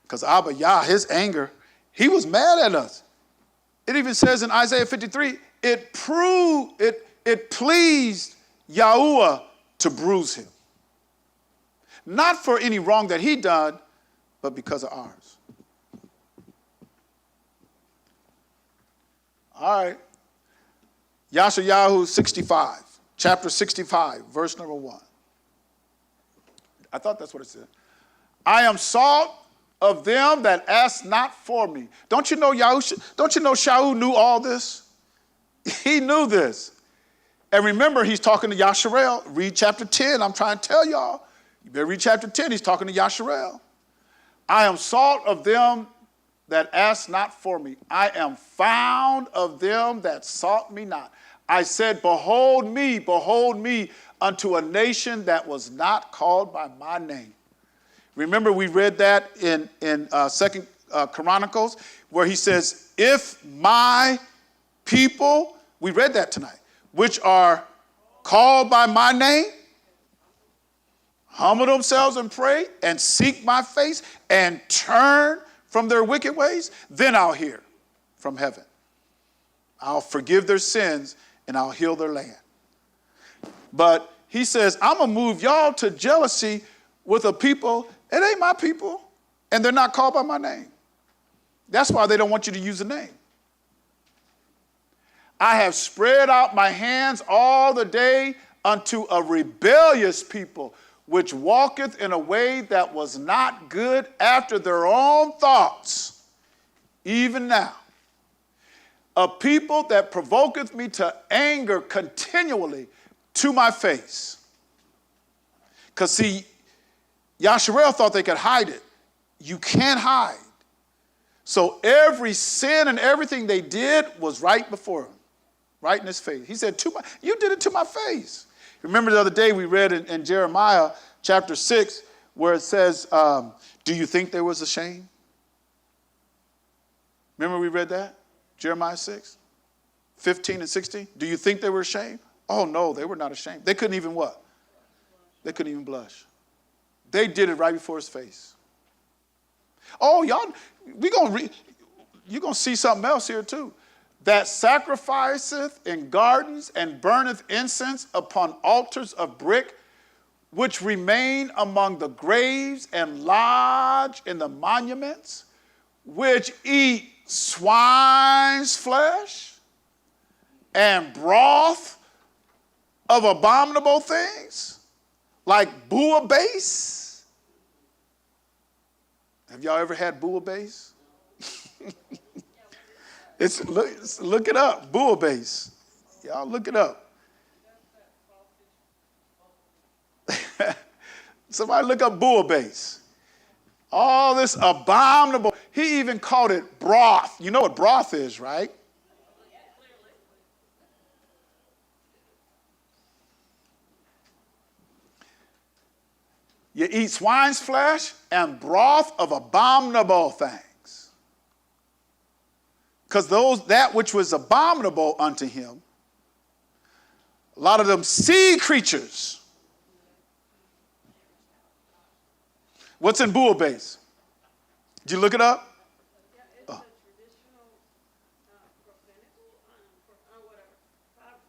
Because Abba, Yah, his anger, he was mad at us. It even says in Isaiah 53, it pleased Yahuwah to bruise him. Not for any wrong that he done, but because of ours. All right. Yashayahu 65, chapter 65, verse number 1. I thought that's what it said. I am salt of them that ask not for me. Don't you know Shaul knew all this? He knew this. And remember, he's talking to Yasharel. Read chapter 10. I'm trying to tell y'all. You better read chapter 10. He's talking to Yasharel. I am salt of them that ask not for me. I am found of them that sought me not. I said, behold me unto a nation that was not called by my name. Remember, we read that in 2 Chronicles, where he says, if my people, we read that tonight, which are called by my name, humble themselves and pray and seek my face and turn from their wicked ways, then I'll hear from heaven. I'll forgive their sins and I'll heal their land. But he says, I'm going to move y'all to jealousy with a people, it ain't my people, and they're not called by my name. That's why they don't want you to use the name. I have spread out my hands all the day unto a rebellious people, which walketh in a way that was not good after their own thoughts, even now. A people that provoketh me to anger continually to my face. Because see, Yasharel thought they could hide it. You can't hide. So every sin and everything they did was right before him, right in his face. He said, you did it to my face. Remember the other day we read in Jeremiah chapter 6 where it says, do you think there was a shame? Remember we read that? Jeremiah 6, 15 and 16. Do you think they were ashamed? Oh, no, they were not ashamed. They couldn't even what? They couldn't even blush. They did it right before his face. Oh, y'all, you're going to see something else here too. That sacrificeth in gardens and burneth incense upon altars of brick, which remain among the graves and lodge in the monuments, which eat swine's flesh and broth of abominable things, like bouillabaisse. Have y'all ever had bouillabaisse? Look it up, bouillabaisse. Y'all look it up. Somebody look up bouillabaisse. All this abominable. He even called it broth. You know what broth is, right? You eat swine's flesh and broth of abominable things. Because that which was abominable unto him, a lot of them sea creatures. What's in bouillabaisse? Did you look it up? Yeah, it's a traditional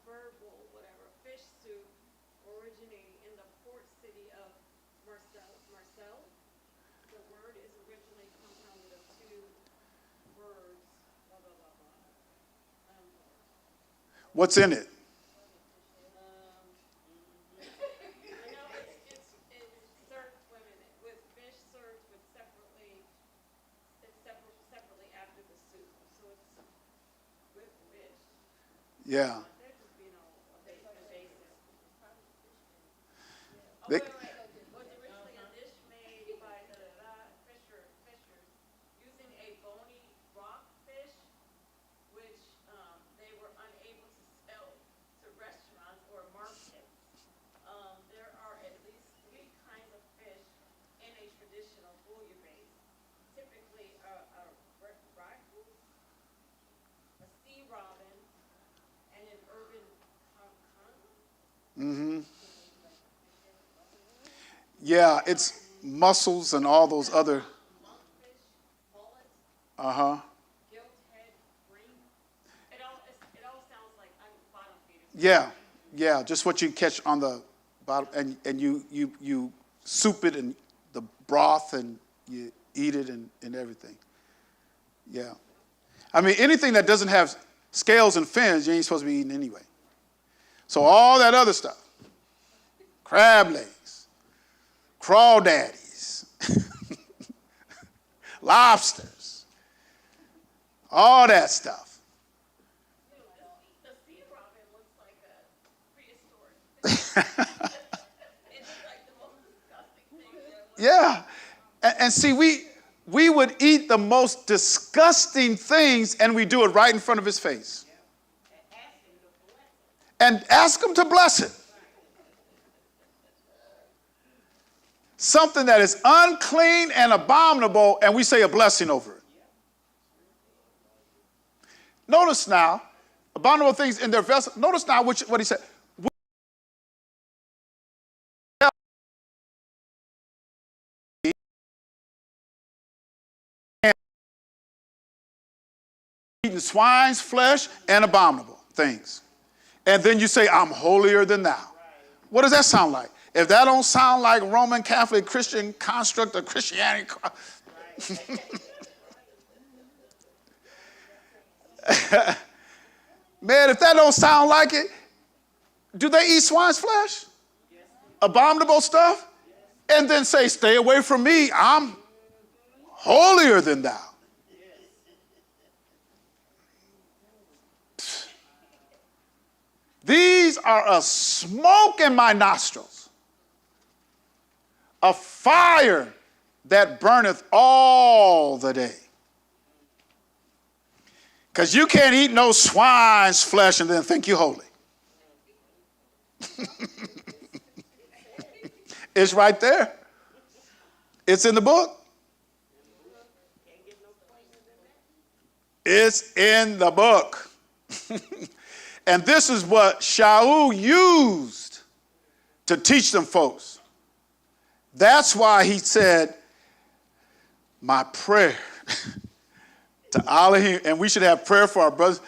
proverbial, whatever, fish soup originating in the port city of Marseille. The word is originally compounded of two words, blah, blah, blah, blah. What's in it? It's served with fish served with separately. It's separately after the soup, so it's with fish. Yeah. They're just being a basic. They- Was originally a dish made by the fishers using a bony rockfish, which they were unable to sell to restaurants or markets. There are at least 3 kinds of fish in a traditional bouillabaisse. Typically, a raccoon, a sea robin, and an urban conch. Yeah, it's mussels and all those other. Monkfish, mullet, Uh-huh. gilthead, bream. It all sounds like bottom feeders. Yeah. Yeah, just what you catch on the bottom, and you soup it in the broth and you eat it and everything. Yeah. I mean, anything that doesn't have scales and fins, you ain't supposed to be eating anyway. So all that other stuff, crab legs, crawdaddies, lobsters, all that stuff. The sea robin looks like a prehistoric. It's like the most disgusting thing there. Yeah. And see, we would eat the most disgusting things and we do it right in front of his face. And ask him to bless it. Something that is unclean and abominable, and we say a blessing over it. Notice now, abominable things in their vessel. Notice now what he said. Eating swine's flesh and abominable things. And then you say, I'm holier than thou. What does that sound like? If that don't sound like Roman Catholic Christian construct of Christianity, man, if that don't sound like it, do they eat swine's flesh? Abominable stuff? And then say, stay away from me, I'm holier than thou. These are a smoke in my nostrils, a fire that burneth all the day. Because you can't eat no swine's flesh and then think you're holy. It's right there. It's in the book. It's in the book. And this is what Shaul used to teach them folks. That's why he said, my prayer to Elohim, and we should have prayer for our brothers.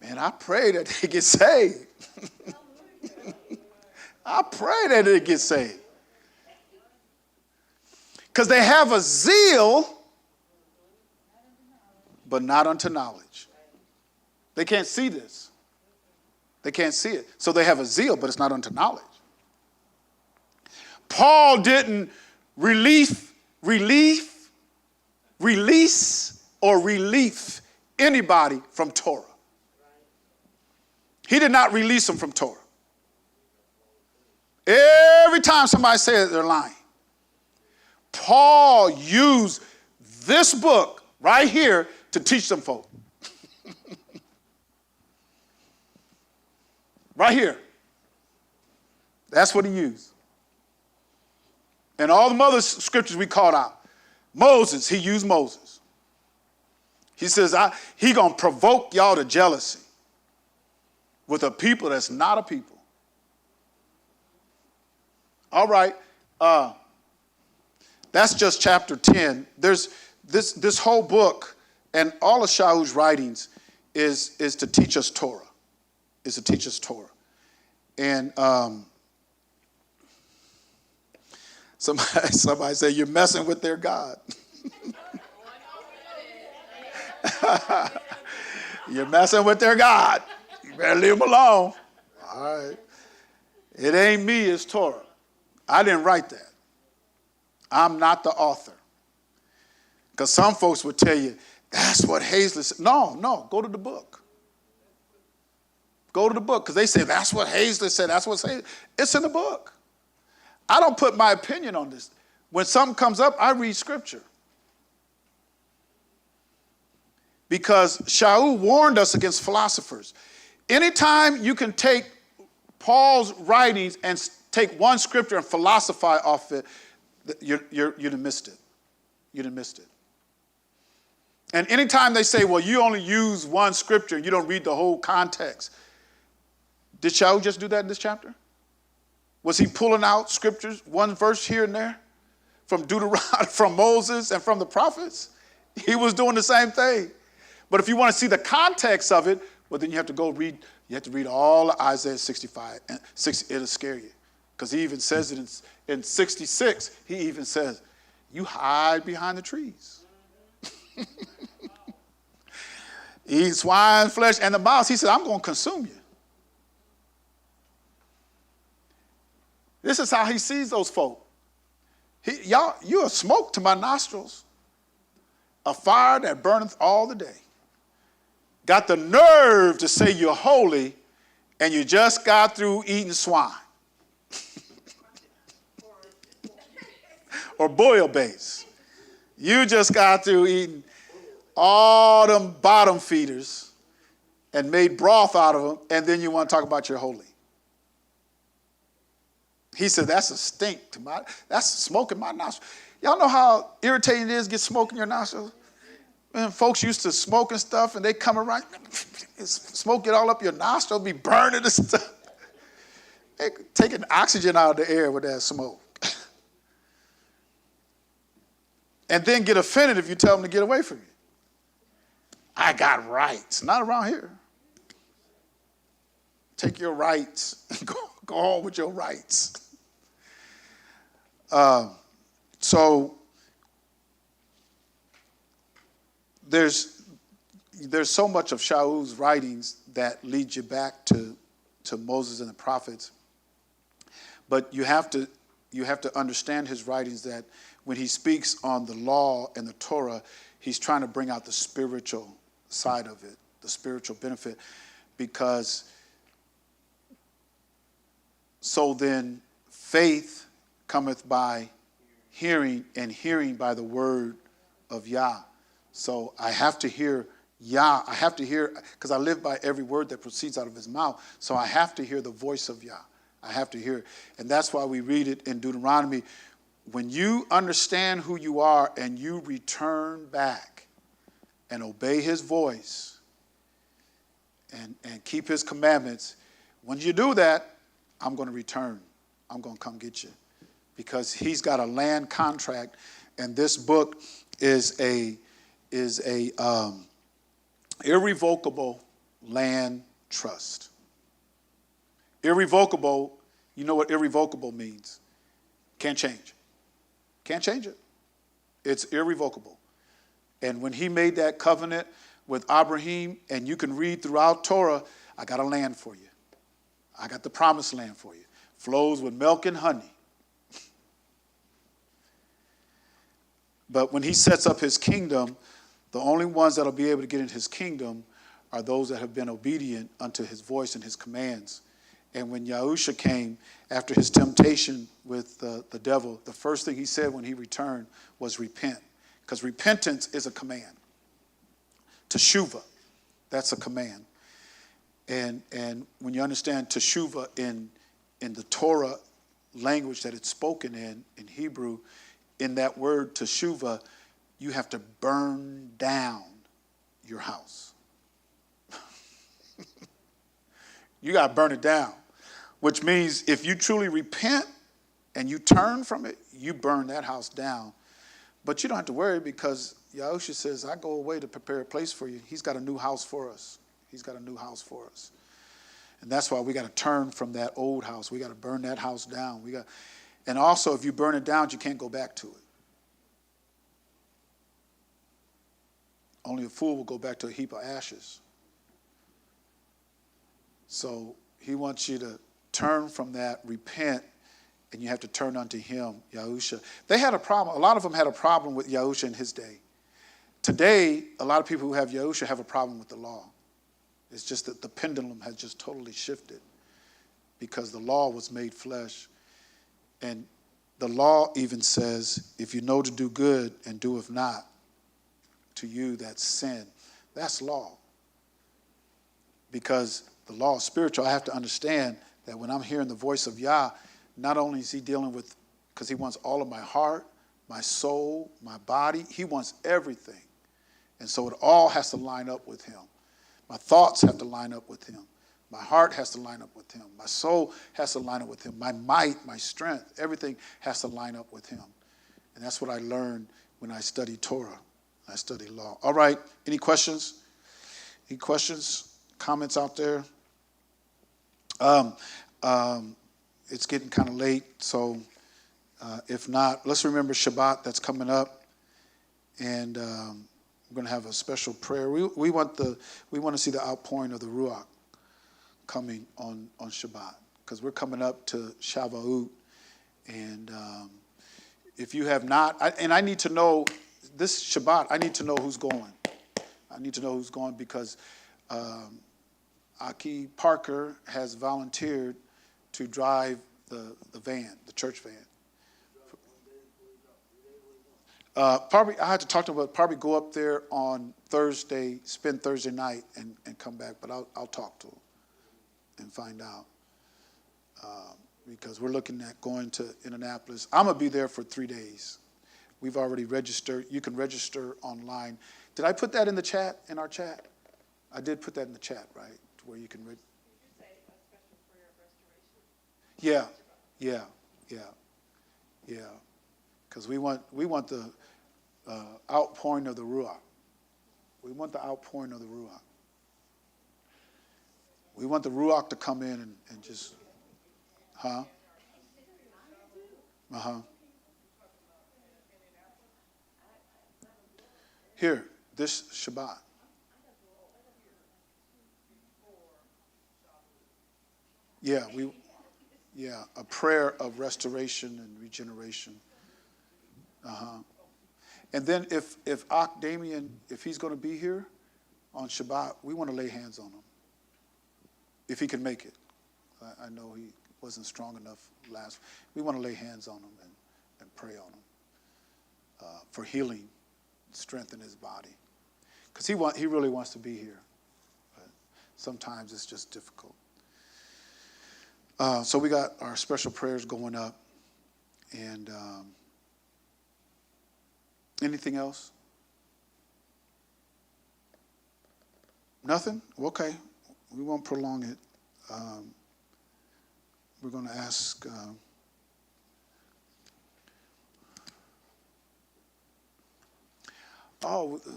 Man, I pray that they get saved. I pray that they get saved. Because they have a zeal, but not unto knowledge. They can't see this. They can't see it. So they have a zeal, but it's not unto knowledge. Paul didn't release or relief anybody from Torah. He did not release them from Torah. Every time somebody says they're lying, Paul used this book right here to teach them folk. Right here. That's what he used. And all the other scriptures we called out. Moses, he used Moses. He says, he going to provoke y'all to jealousy with a people that's not a people. All right. That's just chapter 10. There's this whole book and all of Shaul's writings is to teach us Torah. Is to teach us Torah. And somebody say, you're messing with their God. You're messing with their God. Better leave them alone. All right. It ain't me, it's Torah. I didn't write that. I'm not the author. Because some folks would tell you, that's what Hazlett said. No, go to the book. Go to the book, because they say, that's what Hazlett said, that's what Hazlett. It's in the book. I don't put my opinion on this. When something comes up, I read scripture. Because Shaul warned us against philosophers. Anytime you can take Paul's writings and take one scripture and philosophize off it, you'd have missed it. You'd have missed it. And anytime they say, well, you only use one scripture and you don't read the whole context. Did Shaul just do that in this chapter? Was he pulling out scriptures, one verse here and there, from Deuteronomy, from Moses and from the prophets? He was doing the same thing. But if you want to see the context of it, well, then you have to go read. You have to read all of Isaiah 65, and it'll scare you, because he even says it in 66. He even says, "You hide behind the trees." Eat swine flesh and the mouse. He said, "I'm going to consume you." This is how he sees those folk. Y'all, you are smoke to my nostrils, a fire that burneth all the day. Got the nerve to say you're holy, and you just got through eating swine. Or bouillabaisse. You just got through eating all them bottom feeders and made broth out of them, and then you want to talk about you're holy. He said, that's a stink that's smoke in my nostrils. Y'all know how irritating it is to get smoke in your nostrils? When folks used to smoke and stuff, and they come around, smoke it all up your nostrils, be burning and stuff. They taking oxygen out of the air with that smoke. And then get offended if you tell them to get away from you. I got rights. Not around here. Take your rights and go on with your rights. So there's so much of Shaul's writings that lead you back to Moses and the prophets. But you have to understand his writings, that when he speaks on the law and the Torah, he's trying to bring out the spiritual side of it, the spiritual benefit. Because so then faith cometh by hearing, and hearing by the word of Yah. So I have to hear Yah. I have to hear, because I live by every word that proceeds out of his mouth. So I have to hear the voice of Yah. I have to hear it. And that's why we read it in Deuteronomy. When you understand who you are and you return back and obey his voice and keep his commandments, when you do that, I'm going to return. I'm going to come get you. Because he's got a land contract, and this book is a irrevocable land trust. Irrevocable, you know what irrevocable means? Can't change. Can't change it. It's irrevocable. And when he made that covenant with Abraham, and you can read throughout Torah, I got a land for you. I got the promised land for you. Flows with milk and honey. But when he sets up his kingdom, the only ones that will be able to get in his kingdom are those that have been obedient unto his voice and his commands. And when Yahusha came after his temptation with the devil, the first thing he said when he returned was repent. Because repentance is a command. Teshuvah, that's a command. And when you understand teshuvah in the Torah language that it's spoken in Hebrew, in that word teshuvah, you have to burn down your house. You got to burn it down, which means if you truly repent and you turn from it, you burn that house down. But you don't have to worry, because Yahusha says, I go away to prepare a place for you. He's got a new house for us. He's got a new house for us. And that's why we got to turn from that old house. We got to burn that house down. And also, if you burn it down, you can't go back to it. Only a fool will go back to a heap of ashes. So he wants you to turn from that, repent, and you have to turn unto him, Yahusha. They had a problem. A lot of them had a problem with Yahusha in his day. Today, a lot of people who have Yahusha have a problem with the law. It's just that the pendulum has just totally shifted because the law was made flesh. And the law even says, if you know to do good and doeth not, to you that's sin. That's law. Because the law is spiritual, I have to understand that when I'm hearing the voice of Yah, not only is he dealing with, because he wants all of my heart, my soul, my body, he wants everything. And so it all has to line up with him. My thoughts have to line up with him. My heart has to line up with him. My soul has to line up with him. My might, my strength, everything has to line up with him. And that's what I learned when I studied Torah. I studied law. All right, any questions? Any questions, comments out there? It's getting kind of late, so if not, let's remember Shabbat that's coming up. And we're going to have a special prayer. We want to see the outpouring of the Ruach coming on Shabbat, because we're coming up to Shavuot. And if you have not, I need to know this Shabbat, I need to know who's going. I need to know who's going because Aki Parker has volunteered to drive the van, the church van. Probably, I had to talk to him about probably go up there on Thursday, spend Thursday night and come back, but I'll talk to him and find out. Because we're looking at going to Indianapolis. I'm going to be there for 3 days. We've already registered. You can register online. Did I put that in the chat, in our chat? I did put that in the chat, right? To where you can Did you say a special prayer of restoration? Yeah. Because we want the outpouring of the Ruach. We want the outpouring of the Ruach. We want the Ruach to come in and just, huh? Uh-huh. Here, this Shabbat. Yeah, a prayer of restoration and regeneration. Uh-huh. And then if Ak Damien, if he's going to be here on Shabbat, we want to lay hands on him. If he can make it. I know he wasn't strong enough last. We want to lay hands on him and pray on him for healing, strengthen his body. Because he really wants to be here. But sometimes it's just difficult. So we got our special prayers going up. And anything else? Nothing? Okay. We won't prolong it. We're going to ask...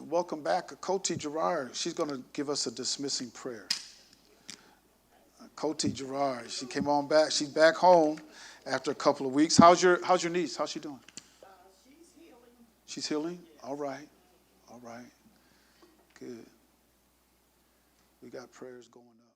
welcome back, Koti Gerard. She's going to give us a dismissing prayer. Koti Gerard, she came on back. She's back home after a couple of weeks. How's your niece? How's she doing? She's healing. She's healing? All right. Good. We got prayers going up.